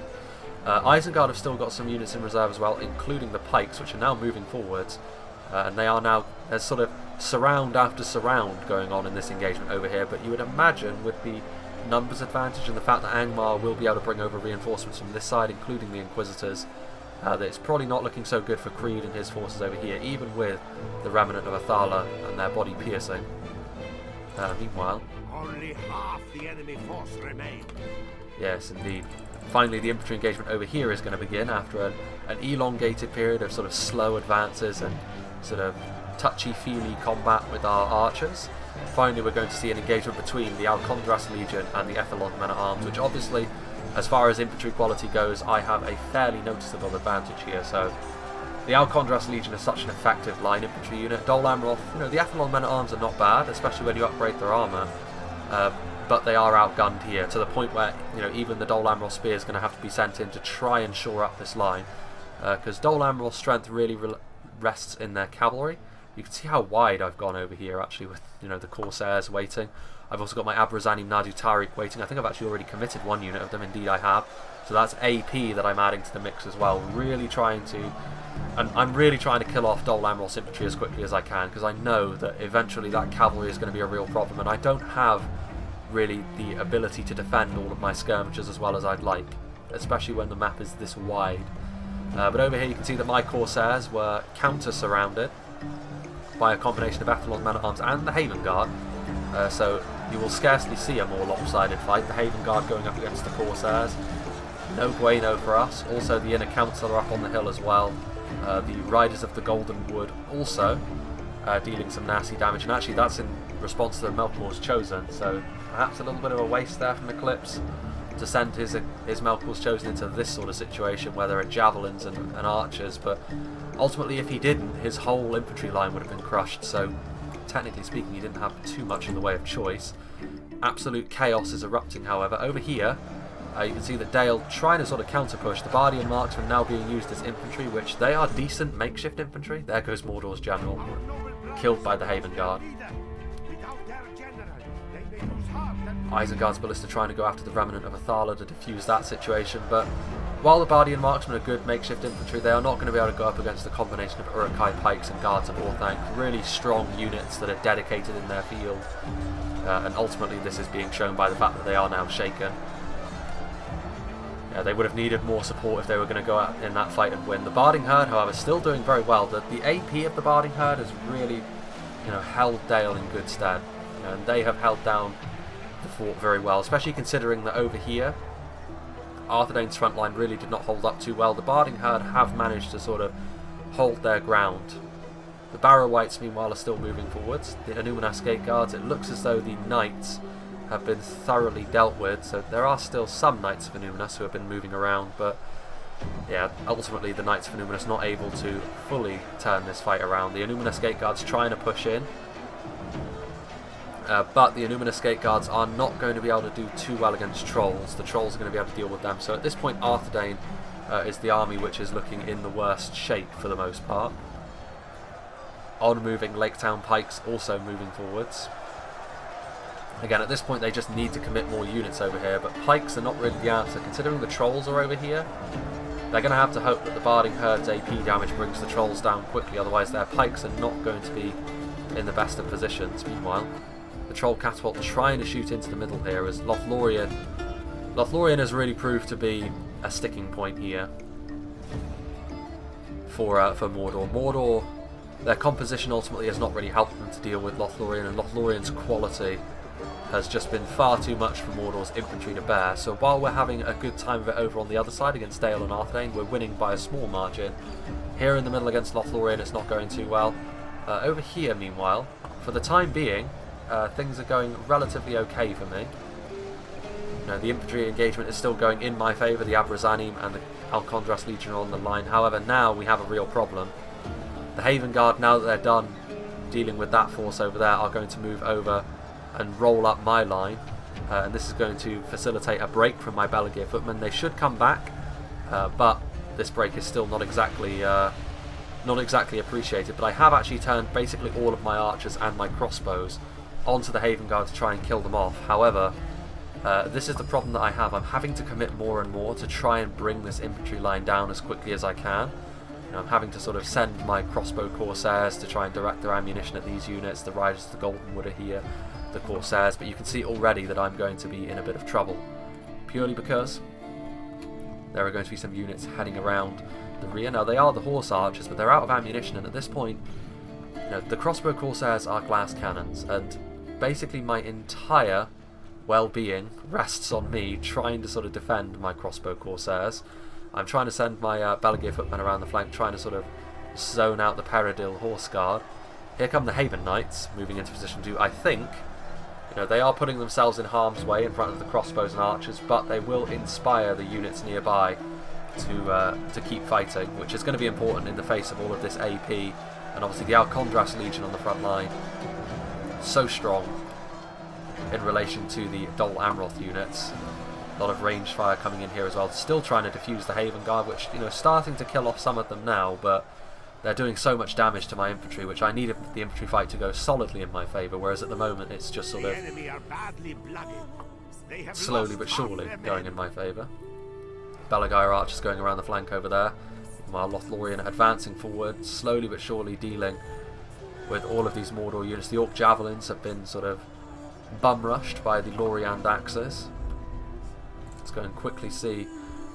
Isengard have still got some units in reserve as well, including the Pikes, which are now moving forwards. And they are now, there's sort of surround after surround going on in this engagement over here, but you would imagine with the numbers advantage and the fact that Angmar will be able to bring over reinforcements from this side, including the Inquisitors, that it's probably not looking so good for Creed and his forces over here, even with the remnant of Athala and their body piercing. Meanwhile, only half the enemy force remain. Yes, indeed. Finally, the infantry engagement over here is going to begin after an elongated period of sort of slow advances and sort of touchy-feely combat with our archers. finally we're going to see an engagement between the Alcondras Legion and the Ethelon men-at-arms, which obviously, as far as infantry quality goes, I have a fairly noticeable advantage here. So the Alcondras Legion is such an effective line infantry unit. Dol Amroth, the Ethelon men-at-arms are not bad, especially when you upgrade their armour, but they are outgunned here to the point where even the Dol Amroth spear is going to have to be sent in to try and shore up this line, because Dol Amroth's strength really rests in their cavalry. You can see how wide I've gone over here actually with the Corsairs waiting. I've also got my Abrazanim Nadu Tariq waiting. I think I've actually already committed one unit of them, indeed I have. So that's AP that I'm adding to the mix as well. Really trying to, and I'm really trying to kill off Dol Amroth's infantry as quickly as I can, because I know that eventually that cavalry is going to be a real problem, and I don't have really the ability to defend all of my skirmishers as well as I'd like, especially when the map is this wide. But over here you can see that my Corsairs were counter-surrounded by a combination of Ethelon men-at-arms and the Haven Guard, so you will scarcely see a more lopsided fight. The Haven Guard going up against the Corsairs, no bueno for us. Also the Inner Council are up on the hill as well. The Riders of the Golden Wood also dealing some nasty damage, and actually that's in response to the Melkor's Chosen, so perhaps a little bit of a waste there from Eclipse to send his Melkor's Chosen into this sort of situation where there are javelins and archers, but ultimately if he didn't, his whole infantry line would have been crushed, so technically speaking he didn't have too much in the way of choice. Absolute chaos is erupting, however. Over here you can see that Dale trying to sort of counter push. The Bardian Marksmen now being used as infantry, which they are decent makeshift infantry. There goes Mordor's general, killed by the Haven Guard. Isengard's Ballista trying to go after the remnant of Athala to defuse that situation, but while the Bardian Marksmen are good makeshift infantry, they are not going to be able to go up against a combination of Uruk-hai pikes and Guards of Orthanc, really strong units that are dedicated in their field, and ultimately this is being shown by the fact that they are now shaken. They would have needed more support if they were going to go out in that fight and win. The Barding Herd, however, still doing very well. The AP of the Barding Herd has really held Dale in good stead, and they have held down the fort very well, especially considering that over here Arthedain's front line really did not hold up too well. The Barding Herd have managed to sort of hold their ground. The Barrow-wights meanwhile are still moving forwards. The Anumanas Gate Guards, it looks as though the Knights have been thoroughly dealt with, so there are still some Knights of Anumanas who have been moving around, but yeah, ultimately the Knights of Anumanas not able to fully turn this fight around. The Anumanas Gate Guards trying to push in, but the Anumanas Gate Guards are not going to be able to do too well against Trolls. The Trolls are going to be able to deal with them, so at this point Arthedain is the army which is looking in the worst shape for the most part. On-moving Lake Town Pikes also moving forwards. Again, at this point they just need to commit more units over here, but Pikes are not really the answer. Considering the Trolls are over here, they're going to have to hope that the Barding Herd's AP damage brings the Trolls down quickly, otherwise their Pikes are not going to be in the best of positions. Meanwhile, the Troll Catapult trying to shoot into the middle here as Lothlorien has really proved to be a sticking point here for Mordor. Mordor, their composition ultimately has not really helped them to deal with Lothlorien, and Lothlorien's quality has just been far too much for Mordor's infantry to bear. So while we're having a good time of it over on the other side against Dale and Arthedain, we're winning by a small margin. Here in the middle against Lothlorien it's not going too well. Over here meanwhile, for the time being, things are going relatively okay for me. The infantry engagement is still going in my favour. The Abrazanim and the Alcondras Legion are on the line. However, now we have a real problem. The Haven Guard, now that they're done dealing with that force over there, are going to move over and roll up my line, and this is going to facilitate a break from my Belagear footmen. They should come back, but this break is still not exactly appreciated. But I have actually turned basically all of my archers and my crossbows onto the Haven Guard to try and kill them off. However, this is the problem that I have. I'm having to commit more and more to try and bring this infantry line down as quickly as I can. I'm having to sort of send my crossbow Corsairs to try and direct their ammunition at these units. The Riders of the Golden Wood are here, the Corsairs, but you can see already that I'm going to be in a bit of trouble, purely because there are going to be some units heading around the rear. Now they are the Horse Archers, but they're out of ammunition, and at this point, the crossbow Corsairs are glass cannons, and basically my entire well-being rests on me trying to sort of defend my crossbow Corsairs. I'm trying to send my Belagear footmen around the flank, trying to sort of zone out the Peridil Horse Guard. Here come the Haven Knights moving into position 2. I think, you know, they are putting themselves in harm's way in front of the crossbows and archers, but they will inspire the units nearby to keep fighting, which is going to be important in the face of all of this AP, and obviously the Alcondras Legion on the front line. So strong in relation to the Dol Amroth units. A lot of range fire coming in here as well. Still trying to defuse the Haven Guard, which, you know, starting to kill off some of them now, but they're doing so much damage to my infantry, which I needed the infantry fight to go solidly in my favour, whereas at the moment it's just sort of slowly but surely going in my favour. Belagair archers going around the flank over there, while Lothlorien advancing forward, slowly but surely dealing with all of these Mordor units. The Orc Javelins have been sort of bum-rushed by the Lorient axes. Let's go and quickly see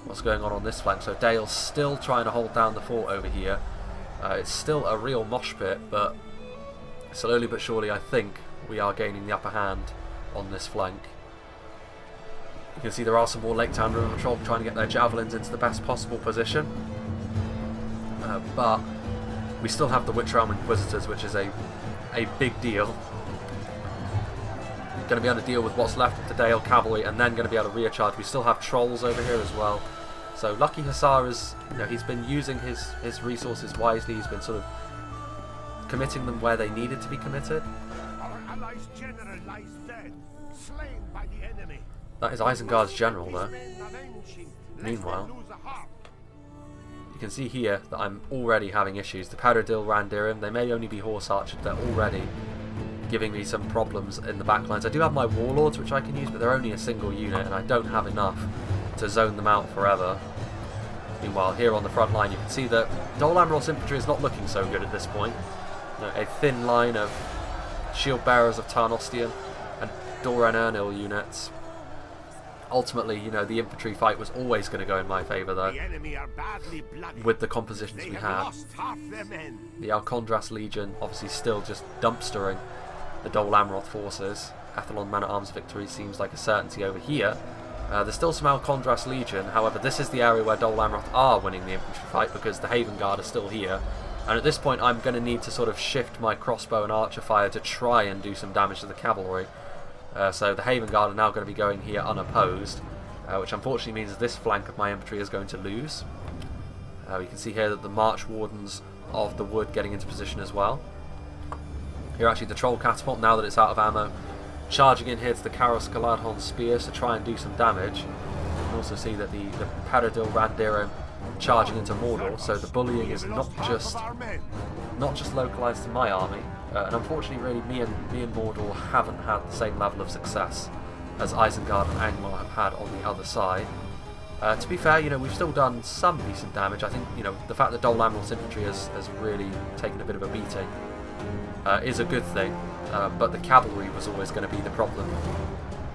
what's going on this flank. So Dale's still trying to hold down the fort over here. It's still a real mosh pit, but slowly but surely I think we are gaining the upper hand on this flank. You can see there are some more Lake Town Ruin Patrol trying to get their javelins into the best possible position. But we still have the Witch Realm Inquisitors, which is a big deal. Going to be able to deal with what's left of the Dale Cavalry, and then going to be able to recharge. We still have Trolls over here as well. So Lucky Hussar is, you know, he's been using his resources wisely. He's been sort of committing them where they needed to be committed. Our allies' general lies dead, slain by the enemy. That is Isengard's general there. Meanwhile, you can see here that I'm already having issues. The Paradil Randirim, they may only be horse archers, they're already giving me some problems in the backlines. I do have my Warlords which I can use, but they're only a single unit and I don't have enough to zone them out forever. Meanwhile, here on the front line you can see that Dol Amroth's infantry is not looking so good at this point. You know, a thin line of shield bearers of Tarnostian and Doran Ernil units. Ultimately, you know, the infantry fight was always going to go in my favour though, with the compositions we had. The Alcondras Legion obviously still just dumpstering the Dol Amroth forces. Athlon Man-at-Arms victory seems like a certainty over here. There's still some Alcondras Legion, however this is the area where Dol Amroth are winning the infantry fight because the Haven Guard are still here. And at this point I'm going to need to sort of shift my crossbow and archer fire to try and do some damage to the cavalry. So the Haven Guard are now going to be going here unopposed, which unfortunately means that this flank of my infantry is going to lose. We can see here that the March Wardens of the Wood getting into position as well. Here actually the Troll Catapult, now that it's out of ammo, charging in here to the Karos Galadhon Spears to try and do some damage. You can also see that the Paradil Randirim charging into Mordor, so the bullying is not just localised to my army. And unfortunately, really, me and Mordor haven't had the same level of success as Isengard and Angmar have had on the other side. To be fair, you know, we've still done some decent damage. I think, you know, the fact that Dol Amroth's infantry has really taken a bit of a beating is a good thing. But the cavalry was always going to be the problem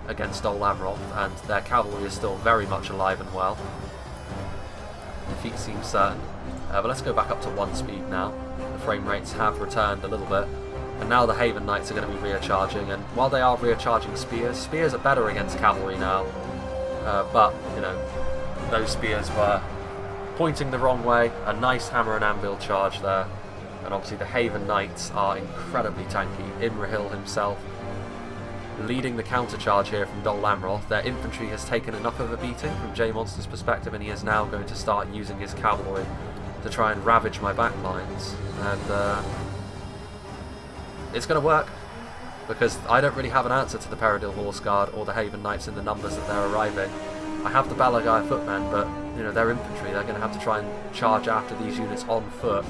against Dol Amroth, and their cavalry is still very much alive and well. Defeat seems certain. But let's go back up to 1 speed now. The frame rates have returned a little bit. And now the Haven Knights are going to be recharging, and while they are recharging spears are better against cavalry now. But, you know, those spears were pointing the wrong way. A nice hammer and anvil charge there. And obviously the Haven Knights are incredibly tanky. Imrahil himself leading the counter-charge here from Dol Amroth. Their infantry has taken enough of a beating from J-Monster's perspective, and he is now going to start using his cavalry to try and ravage my backlines. And it's going to work, because I don't really have an answer to the Paradil Horse Guard or the Haven Knights in the numbers that they're arriving. I have the Belagair footmen, but you know, their infantry, they're going to have to try and charge after these units on foot.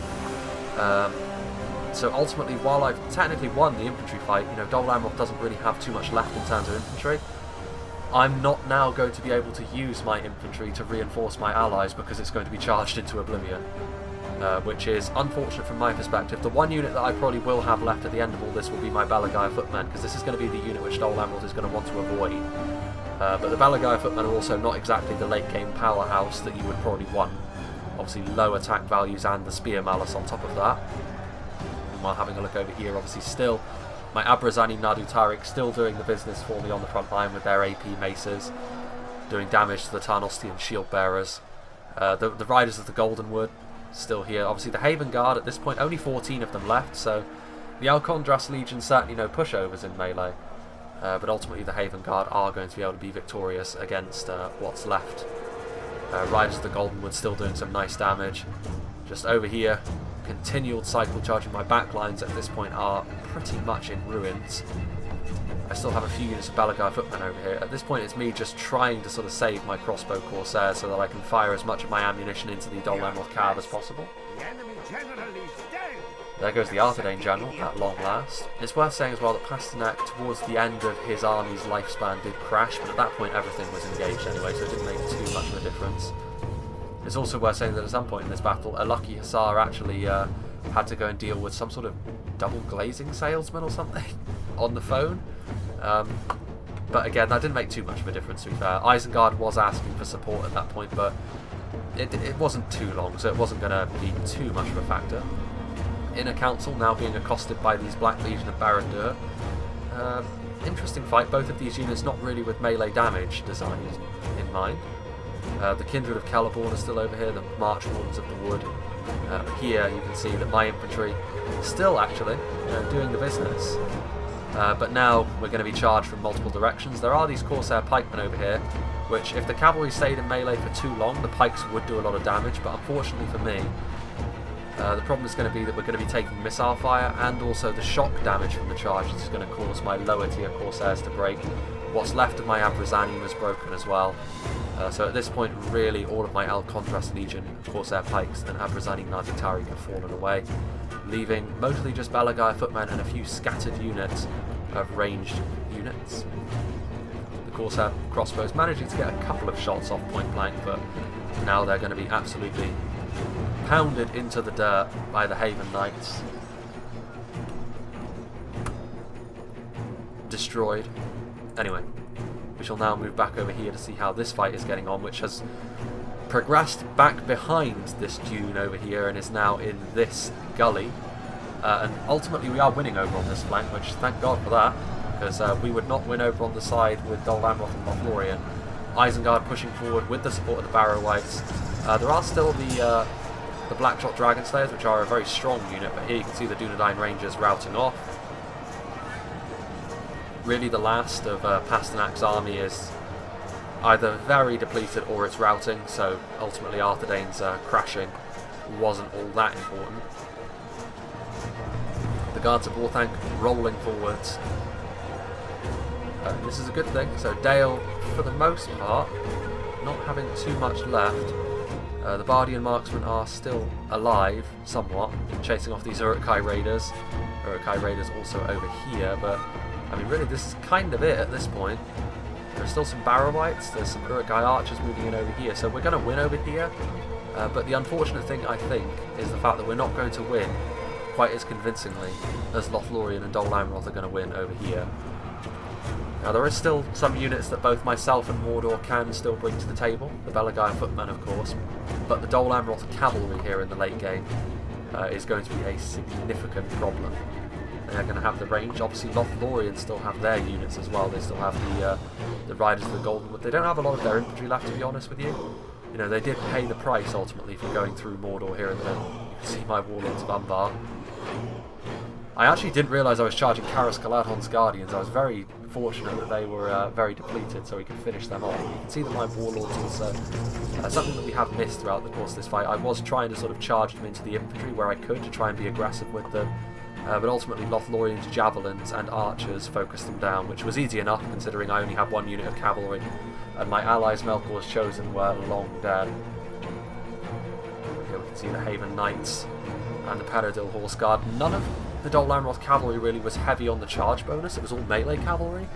So ultimately, while I've technically won the infantry fight, you know, Dol Amroth doesn't really have too much left in terms of infantry. I'm not now going to be able to use my infantry to reinforce my allies because it's going to be charged into oblivion. Which is unfortunate from my perspective. The one unit that I probably will have left at the end of all this will be my Belagair footmen, because this is going to be the unit which Dol Amroth is going to want to avoid. But the Belagair footmen are also not exactly the late game powerhouse that you would probably want. Obviously low attack values and the spear malice on top of that. And while having a look over here, obviously still my Abrazani Nadu Tariq still doing the business for me on the front line with their AP maces, doing damage to the Tarnostian shield bearers. The Riders of the Golden Wood still here. Obviously the Haven Guard at this point, only 14 of them left, so The Alcondras Legion certainly no pushovers in melee, but ultimately the Haven Guard are going to be able to be victorious against what's left. Riders of the Goldenwood still doing some nice damage. Just over here, continual cycle charging. My backlines at this point are pretty much in ruins. I still have a few units of Balagai footmen over here. At this point it's me just trying to sort of save my crossbow Corsairs so that I can fire as much of my ammunition into the Dol Amroth Cav as possible. The enemy general is dead. There goes the Arthedain General at long last. It's worth saying as well that Pasternak towards the end of his army's lifespan did crash, but at that point everything was engaged anyway, so it didn't make too much of a difference. It's also worth saying that at some point in this battle, a lucky Hussar actually had to go and deal with some sort of double glazing salesman or something on the phone. But again, that didn't make too much of a difference, to be fair. Isengard was asking for support at that point, but it wasn't too long, so it wasn't going to be too much of a factor. Inner Council now being accosted by these Black Legion of Barondur. Interesting fight, both of these units not really with melee damage designed in mind. The Kindred of Celeborn are still over here, the March Wardens of the Wood. Here you can see that my infantry still actually doing the business. But now we're going to be charged from multiple directions. There are these Corsair pikemen over here, which if the cavalry stayed in melee for too long, the pikes would do a lot of damage, but unfortunately for me, the problem is going to be that we're going to be taking missile fire, and also the shock damage from the charge is going to cause my lower tier Corsairs to break. What's left of my Abrazanium is broken as well. So at this point, really, all of my Alcondras Legion Corsair pikes and Abrazanium Narditari have fallen away, leaving mostly just Balagai footmen and a few scattered units of ranged units. The Corsair crossbows managing to get a couple of shots off point blank, but now they're going to be absolutely pounded into the dirt by the Haven Knights. Destroyed. Anyway, we shall now move back over here to see how this fight is getting on, which has progressed back behind this dune over here and is now in this gully. And ultimately we are winning over on this flank, which thank God for that, because we would not win over on the side with Dol Amroth and Lothlorien. Isengard pushing forward with the support of the Barrow Wights. There are still the Blackshot Dragon Slayers, which are a very strong unit, but here you can see the Dunedain Rangers routing off. Really the last of Pasternak's army is either very depleted or it's routing, so ultimately Arthedain's crashing wasn't all that important. The Guards of Orthanc rolling forwards. This is a good thing, so Dale, for the most part, not having too much left. The Bardian marksmen are still alive, somewhat, chasing off these Uruk-hai raiders. Uruk-hai raiders also over here, but I mean really this is kind of it at this point. There are still some Barrow Wights, there's some Uruk-hai archers moving in over here, so we're going to win over here. But the unfortunate thing, I think, is the fact that we're not going to win quite as convincingly as Lothlorien and Dol Amroth are going to win over here. Now there is still some units that both myself and Mordor can still bring to the table, the Balagai footmen of course, but the Dol Amroth cavalry here in the late game is going to be a significant problem. They're going to have the range. Obviously Lothlorien still have their units as well, they still have the Riders of the Goldenwood. They don't have a lot of their infantry left, to be honest with you. You know, they did pay the price ultimately for going through Mordor here in the middle. You can see my Warlords of Umbar. I actually didn't realise I was charging Karas Galadhon's Guardians. I was very fortunate that they were very depleted, so we could finish them off. You can see that my Warlords also, something that we have missed throughout the course of this fight. I was trying to sort of charge them into the infantry where I could to try and be aggressive with them, but ultimately Lothlorien's Javelins and Archers focused them down, which was easy enough considering I only had one unit of cavalry, and my allies Melkor's Chosen were long dead. Here we can see the Haven Knights and the Peridil Horse Guard. None of the Dol Amroth cavalry really was heavy on the charge bonus, it was all melee cavalry,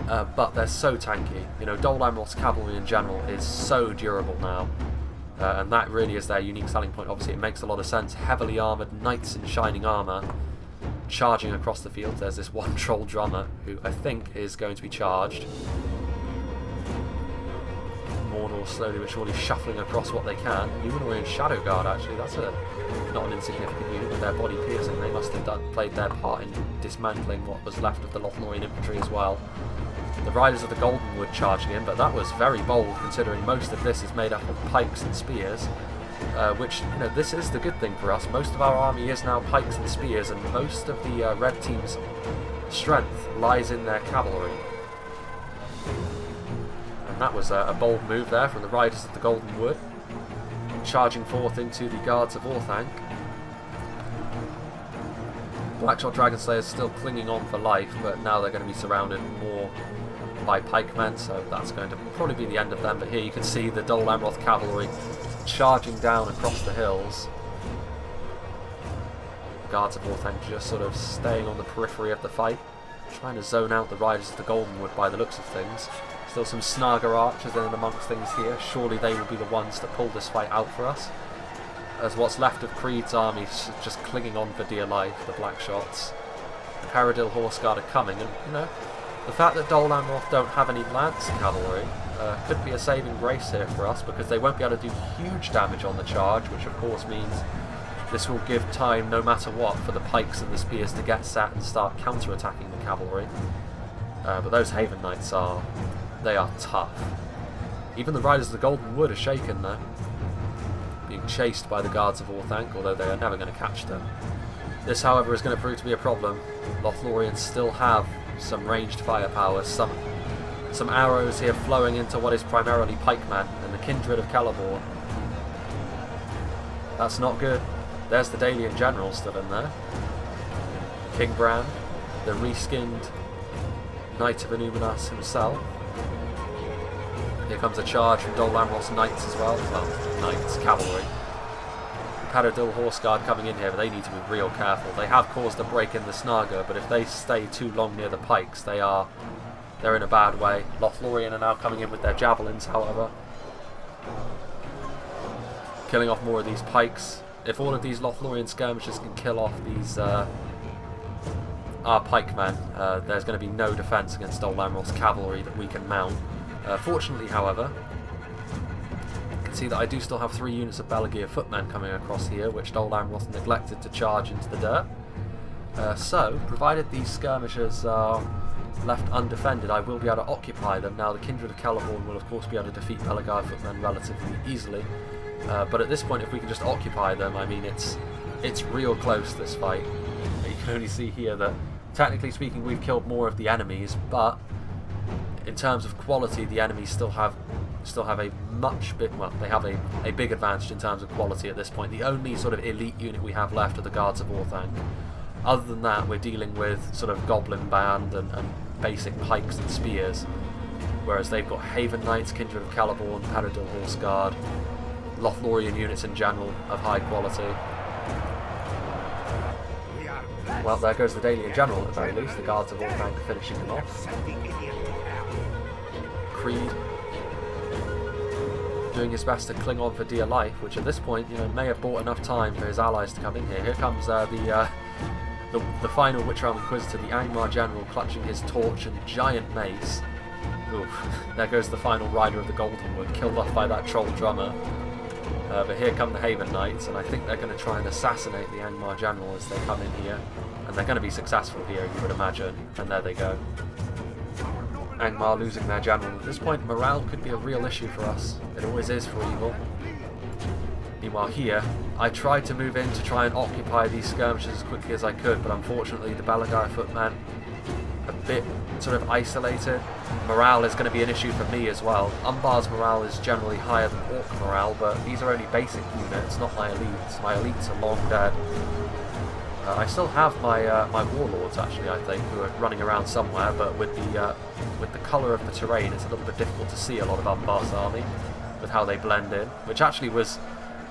but they're so tanky. You know, Dol Amroth's cavalry in general is so durable now, and that really is their unique selling point. Obviously it makes a lot of sense, heavily armoured knights in shining armour charging across the field. There's this one troll drummer who I think is going to be charged. Mordor slowly but surely shuffling across what they can. Numenorian Shadow Guard actually, that's not an insignificant unit with their body piercing. They must have played their part in dismantling what was left of the Lothlorien infantry as well. The Riders of the Goldenwood charging in, but that was very bold considering most of this is made up of pikes and spears. which, you know, this is the good thing for us. Most of our army is now pikes and spears, and most of the red team's strength lies in their cavalry. And that was a bold move there from the Riders of the Golden Wood, charging forth into the Guards of Orthanc. Blackshot Dragonslayers still clinging on for life, but now they're going to be surrounded more by pikemen, so that's going to probably be the end of them. But here you can see the Dol Amroth cavalry charging down across the hills. The Guards of Orthanc just sort of staying on the periphery of the fight, trying to zone out the Riders of the Goldenwood by the looks of things. Still some Snaga archers in amongst things here. Surely they will be the ones to pull this fight out for us, as what's left of Creed's army is just clinging on for dear life. The Black Shots, the Paradil Horse Guard are coming, and you know, the fact that Dol Amroth don't have any lance cavalry could be a saving grace here for us, because they won't be able to do huge damage on the charge, which of course means this will give time, no matter what, for the pikes and the spears to get set and start counter-attacking the cavalry. But those Haven Knights they are tough. Even the Riders of the Golden Wood are shaken though, being chased by the Guards of Orthanc, although they are never going to catch them. This, however, is going to prove to be a problem. Lothlorians still have some ranged firepower, some arrows here flowing into what is primarily pikemen and the Kindred of Celeborn. That's not good. There's the Dalian General still in there. King Bran, the reskinned Knight of Illuminas himself. Here comes a charge from Dol Amroth's Knights as well. Well, Knights, cavalry. Paradil Horse Guard coming in here, but they need to be real careful. They have caused a break in the Snaga, but if they stay too long near the pikes, they're in a bad way. Lothlorien are now coming in with their javelins, however, killing off more of these pikes. If all of these Lothlorien skirmishers can kill off these our pikemen, there's going to be no defence against Dol Amroth's cavalry that we can mount. Fortunately, however, you can see that I do still have 3 units of Balagear footmen coming across here, which Dol Amroth neglected to charge into the dirt. So, provided these skirmishers are left undefended, I will be able to occupy them. Now, the Kindred of Celeborn will of course be able to defeat Balagear footmen relatively easily, but at this point, if we can just occupy them, I mean, it's real close, this fight. You can only see here that, technically speaking, we've killed more of the enemies, but in terms of quality, the enemies still have a they have a big advantage in terms of quality at this point. The only sort of elite unit we have left are the Guards of Orthanc. Other than that, we're dealing with sort of Goblin Band and basic pikes and spears, whereas they've got Haven Knights, Kindred of Celeborn, Paradil Horse Guard, Lothlorien units in general of high quality. Well, there goes the Dalian General at the very least. The Guards of Orthanc finishing him off. Creed doing his best to cling on for dear life, which at this point, you know, may have bought enough time for his allies to come in here. Here comes the final Witch Realm Inquisitor, the Angmar General, clutching his torch and giant mace. Oof, there goes the final Rider of the Goldenwood, killed off by that Troll Drummer. But here come the Haven Knights, and I think they're going to try and assassinate the Angmar General as they come in here. And they're going to be successful here, you would imagine. And there they go. Angmar losing their general. At this point, morale could be a real issue for us. It always is for evil. Meanwhile here, I tried to move in to try and occupy these skirmishes as quickly as I could, but unfortunately the Balagear footmen a bit sort of isolated. Morale is going to be an issue for me as well. Umbar's morale is generally higher than Orc morale, but these are only basic units, not my elites. My elites are long dead. I still have my warlords, actually, I think, who are running around somewhere, but with the colour of the terrain, it's a little bit difficult to see a lot of Umbar's army with how they blend in, which actually was...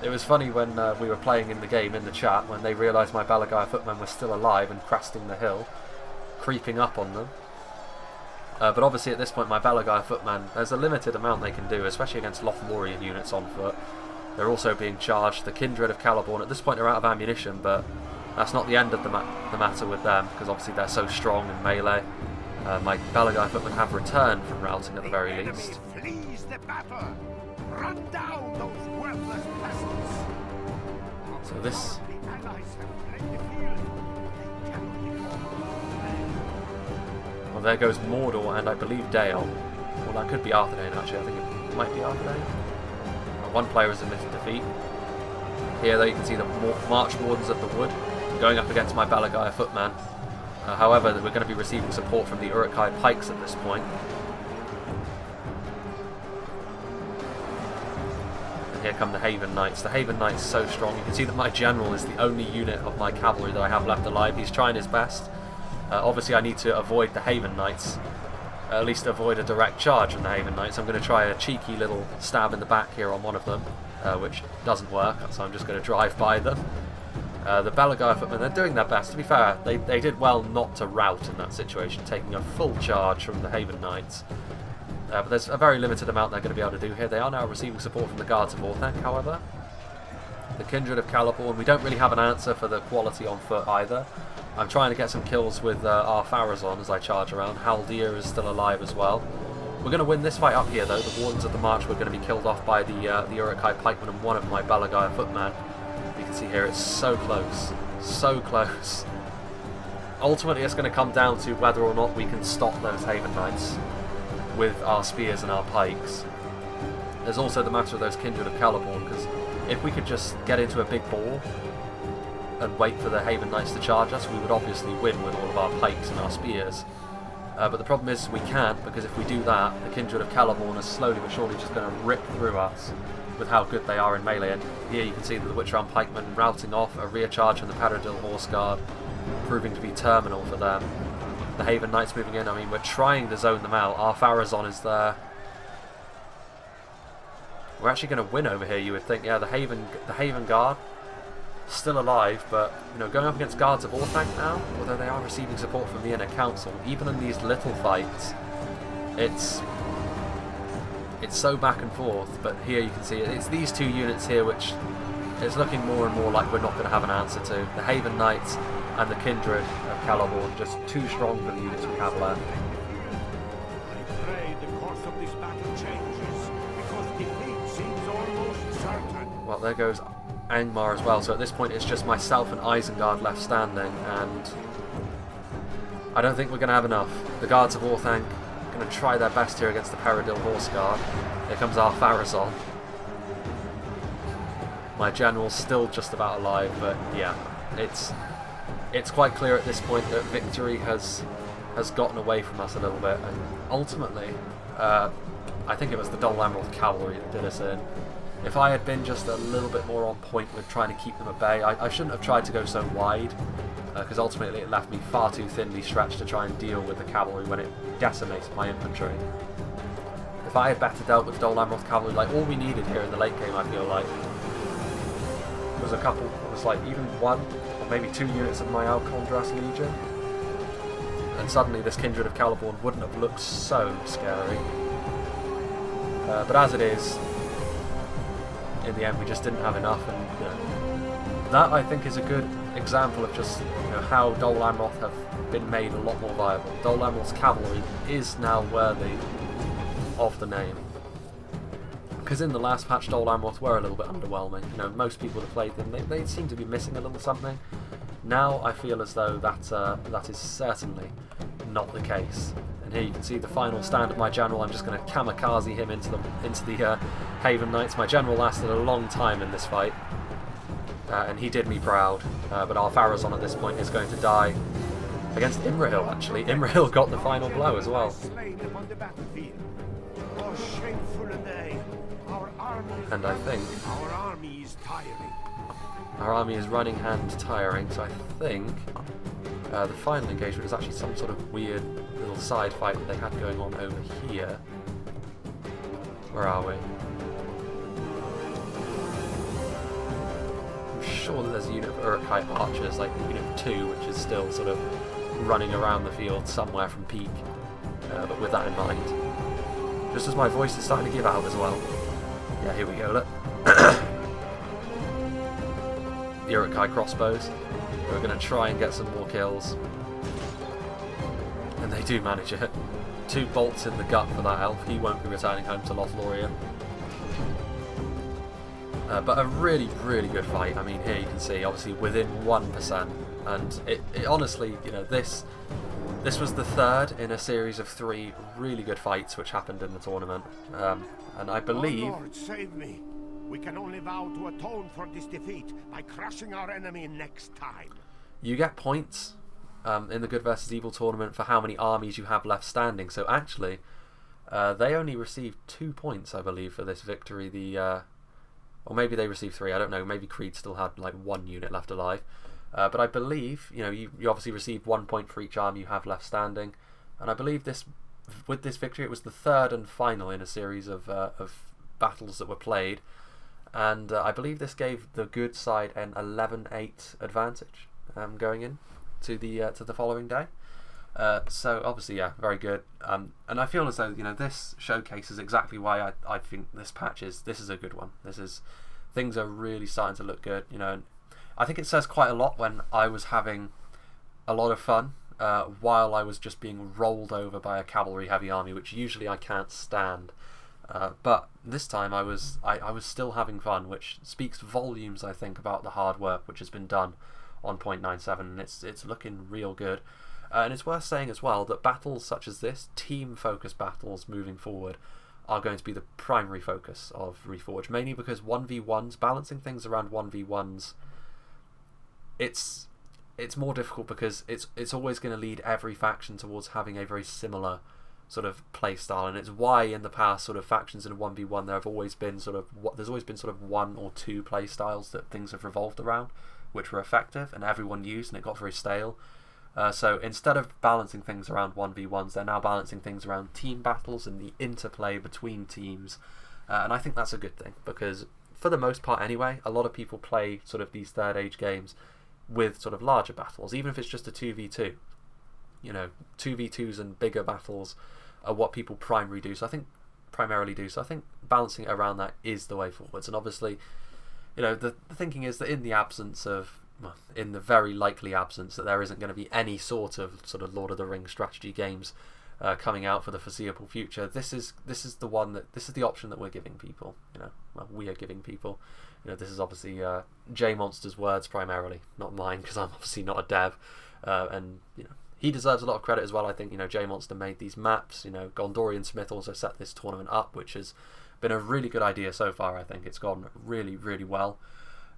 It was funny when we were playing in the game, in the chat, when they realised my Balagear footmen were still alive and cresting the hill, creeping up on them. But obviously at this point my Balagear footmen, there's a limited amount they can do, especially against Lothlorien units on foot. They're also being charged. The Kindred of Celeborn at this point are out of ammunition, but that's not the end of the matter with them, because obviously they're so strong in melee. My Balagear footmen have returned from routing at the very least. Flees the battle. Run down those worthless peasants. So this... The allies have fled the field. They cannot be Well, there goes Mordor and I believe Dale. Well, that could be Arthedain actually. I think it might be Arthedain. One player has admitted defeat. Here, though, you can see the March Wardens of the Wood going up against my Belagaya footmen. However, we're going to be receiving support from the Uruk-hai pikes at this point. And here come the Haven Knights. The Haven Knights so strong. You can see that my general is the only unit of my cavalry that I have left alive. He's trying his best. Obviously, I need to avoid the Haven Knights. At least avoid a direct charge from the Haven Knights. I'm going to try a cheeky little stab in the back here on one of them, which doesn't work, so I'm just going to drive by them. The Belagaya footmen, they're doing their best. To be fair, they did well not to rout in that situation, taking a full charge from the Haven Knights. But there's a very limited amount they're going to be able to do here. They are now receiving support from the Guards of Orthanc, however. The Kindred of Caliborn, we don't really have an answer for the quality on foot either. I'm trying to get some kills with our Pharazon as I charge around. Haldir is still alive as well. We're going to win this fight up here though. The Wardens of the March were going to be killed off by the Uruk-hai pikemen and one of my Belagaya footmen. You can see here it's so close. So close. Ultimately it's going to come down to whether or not we can stop those Haven Knights with our spears and our pikes. There's also the matter of those Kindred of Caliborn, because if we could just get into a big ball and wait for the Haven Knights to charge us, we would obviously win with all of our pikes and our spears. But the problem is we can't, because if we do that, the Kindred of Caliborn are slowly but surely just going to rip through us with how good they are in melee. And here you can see that the Witchround pikemen routing off a rear charge from the Paradil Horse Guard, proving to be terminal for them. The Haven Knights moving in. I mean, we're trying to zone them out. Our Pharazon is there. We're actually going to win over here, you would think. Yeah, the Haven Guard still alive, but you know, going up against Guards of Orthanc now, although they are receiving support from the Inner Council, even in these little fights, it's so back and forth. But here you can see it's these two units here which it's looking more and more like we're not going to have an answer to. The Haven Knights and the Kindred of Caliborn just too strong for the units we have left. I pray the course of this battle changes, because defeat seems almost certain. Well, there goes Angmar as well, so at this point it's just myself and Isengard left standing, and I don't think we're going to have enough. The Guards of Orthanc are going to try their best here against the Paradil Horse Guard. Here comes our Pharazon. My general's still just about alive, but yeah, it's quite clear at this point that victory has gotten away from us a little bit, and ultimately I think it was the Dol Amroth cavalry that did us in. If I had been just a little bit more on point with trying to keep them at bay, I shouldn't have tried to go so wide, because ultimately it left me far too thinly stretched to try and deal with the cavalry when it decimated my infantry. If I had better dealt with Dol Amroth cavalry, like all we needed here in the late game, I feel like, was a couple, it was like even one or maybe two units of my Alcondras Legion, and suddenly this Kindred of Caliborn wouldn't have looked so scary. But as it is, in the end we just didn't have enough, and you know, that I think is a good example of just how Dol Amroth have been made a lot more viable. Dol Amroth's cavalry is now worthy of the name, because in the last patch Dol Amroth were a little bit underwhelming. Most people that played them, they seem to be missing a little something. Now I feel as though that is certainly not the case. And here you can see the final stand of my general. I'm just going to kamikaze him into the Haven Knights. My general lasted a long time in this fight, and he did me proud. But our Pharazon at this point is going to die against Imrahil. Actually, Imrahil got the final blow as well. And I think our army is tiring. Our army is running and tiring, so I think the final engagement is actually some sort of weird little side fight that they had going on over here. Where are we? I'm sure that there's a unit of Uruk-hai archers, like Unit 2, which is still sort of running around the field somewhere from peak, but with that in mind. Just as my voice is starting to give out as well. Yeah, here we go, look. The Uruk-hai crossbows. We're going to try and get some more kills. And they do manage it. 2 bolts in the gut for that elf. He won't be returning home to Lothlorien. But a really, really good fight. I mean, here you can see, obviously, within 1%. And it honestly, this was the third in a series of 3 really good fights which happened in the tournament. And I believe... Oh Lord, save me. We can only vow to atone for this defeat by crushing our enemy next time. You get points in the Good versus Evil tournament for how many armies you have left standing. So actually, they only received 2 points, I believe, for this victory. Or maybe they received 3. I don't know. Maybe Creed still had like 1 unit left alive. But I believe, you know, you obviously received 1 point for each army you have left standing. And I believe with this victory, it was the 3rd and final in a series of battles that were played. And I believe this gave the good side an 11-8 advantage going in to the following day. So obviously, yeah, very good. And I feel as though, you know, this showcases exactly why I think this is a good one. Things are really starting to look good. You know, and I think it says quite a lot when I was having a lot of fun while I was just being rolled over by a cavalry heavy army, which usually I can't stand. But this time I was still having fun, which speaks volumes, I think, about the hard work which has been done on 0.97, and it's looking real good. And it's worth saying as well that battles such as this, team-focused battles moving forward, are going to be the primary focus of Reforged, mainly because 1v1s, balancing things around 1v1s, it's more difficult because it's always going to lead every faction towards having a very similar sort of play style, and it's why in the past sort of factions in a 1v1 there's always been sort of 1 or 2 play styles that things have revolved around, which were effective and everyone used, and it got very stale. So instead of balancing things around 1v1s, they're now balancing things around team battles and the interplay between teams, and I think that's a good thing, because for the most part anyway, a lot of people play sort of these third age games with sort of larger battles, even if it's just a 2v2. You know, 2v2s and bigger battles are what people primarily do. So I think balancing it around that is the way forwards. And obviously, you know, the thinking is that in the very likely absence that there isn't going to be any sort of Lord of the Rings strategy games coming out for the foreseeable future, this is the option that we're giving people. You know, well, we are giving people. You know, this is obviously J Monster's words primarily, not mine, because I'm obviously not a dev, and you know, he deserves a lot of credit as well. I think, you know, J Monster made these maps. You know, Gondorian Smith also set this tournament up, which has been a really good idea so far. I think it's gone really, really well.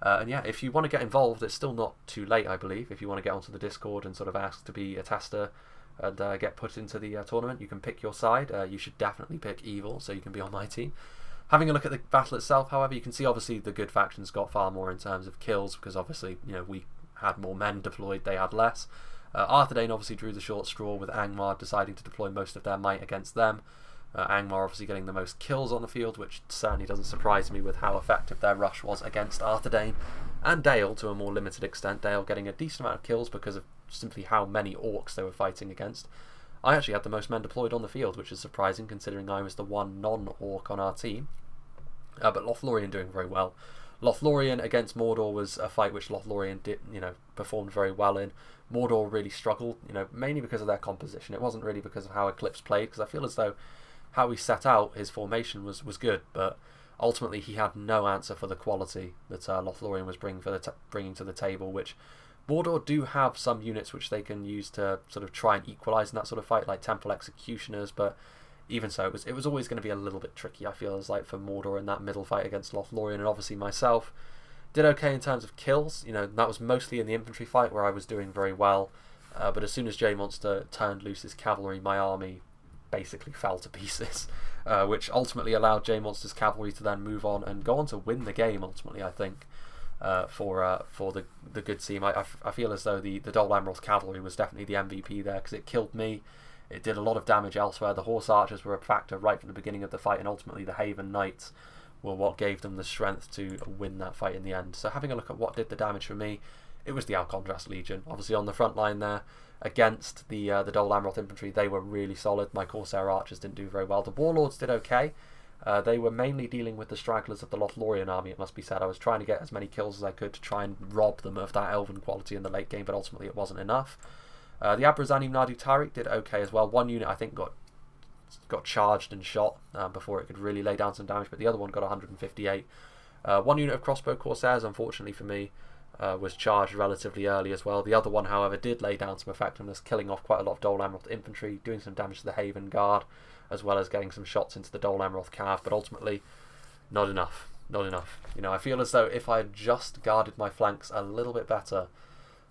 And yeah, if you want to get involved, it's still not too late, I believe. If you want to get onto the Discord and sort of ask to be a tester and get put into the tournament, you can pick your side. You should definitely pick Evil, so you can be on my team. Having a look at the battle itself, however, you can see obviously the good factions got far more in terms of kills, because obviously, you know, we had more men deployed, they had less. Arthedain obviously drew the short straw, with Angmar deciding to deploy most of their might against them. Angmar obviously getting the most kills on the field, which certainly doesn't surprise me with how effective their rush was against Arthedain. And Dale, to a more limited extent, Dale getting a decent amount of kills because of simply how many orcs they were fighting against. I actually had the most men deployed on the field, which is surprising considering I was the one non-orc on our team. But Lothlorien doing very well. Lothlorien against Mordor was a fight which Lothlorien did, you know, performed very well in. Mordor really struggled, you know, mainly because of their composition. It wasn't really because of how Eclipse played, because I feel as though how he set out his formation was good, but ultimately he had no answer for the quality that Lothlorien was bringing to the table, which Mordor do have some units which they can use to sort of try and equalise in that sort of fight, like Temple Executioners, but even so, it was always going to be a little bit tricky, I feel, as like for Mordor in that middle fight against Lothlorien. And obviously myself did okay in terms of kills. You know, that was mostly in the infantry fight where I was doing very well, but as soon as J Monster turned loose his cavalry, my army basically fell to pieces, which ultimately allowed J Monster's cavalry to then move on and go on to win the game ultimately, I think, for the good team. I feel as though the Dol Amroth cavalry was definitely the MVP there, because it killed me. It did a lot of damage elsewhere. The horse archers were a factor right from the beginning of the fight, and ultimately the Haven Knights were what gave them the strength to win that fight in the end. So having a look at what did the damage for me, it was the Alcondras Legion. Obviously on the front line there against the Dol Amroth infantry, they were really solid. My Corsair archers didn't do very well. The Warlords did okay. They were mainly dealing with the stragglers of the Lothlorien army, it must be said. I was trying to get as many kills as I could to try and rob them of that elven quality in the late game, but ultimately it wasn't enough. The Abrazani Nadu Tariq did okay as well. One unit I think got charged and shot before it could really lay down some damage, but the other one got 158. One unit of crossbow Corsairs, unfortunately for me, was charged relatively early as well. The other one, however, did lay down some effectiveness, killing off quite a lot of Dol Amroth infantry, doing some damage to the Haven Guard, as well as getting some shots into the Dol Amroth cav, but ultimately not enough. not enough. You know, I feel as though if I had just guarded my flanks a little bit better,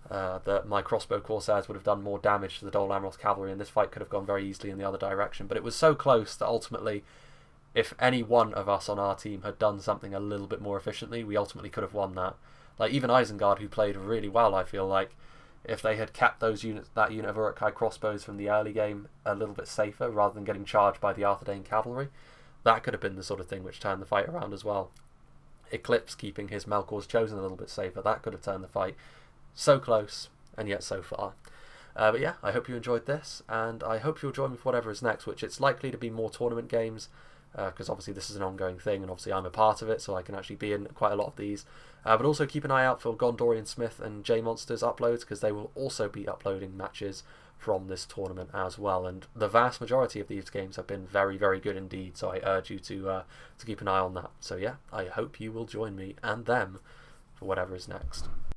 that my crossbow corsairs would have done more damage to the Dol Amroth cavalry, and this fight could have gone very easily in the other direction. But it was so close that ultimately, if any one of us on our team had done something a little bit more efficiently, we ultimately could have won that. Like, even Isengard, who played really well, I feel like, if they had kept those units, that unit of Uruk-hai crossbows from the early game a little bit safer, rather than getting charged by the Arthedain cavalry, that could have been the sort of thing which turned the fight around as well. Eclipse keeping his Melkor's Chosen a little bit safer, that could have turned the fight. So close, and yet so far. But yeah, I hope you enjoyed this, and I hope you'll join me for whatever is next, which it's likely to be more tournament games, because obviously this is an ongoing thing, and obviously I'm a part of it, so I can actually be in quite a lot of these. But also keep an eye out for Gondorian Smith and J-Monsters uploads, because they will also be uploading matches from this tournament as well. And the vast majority of these games have been very, very good indeed, so I urge you to keep an eye on that. So yeah, I hope you will join me and them for whatever is next.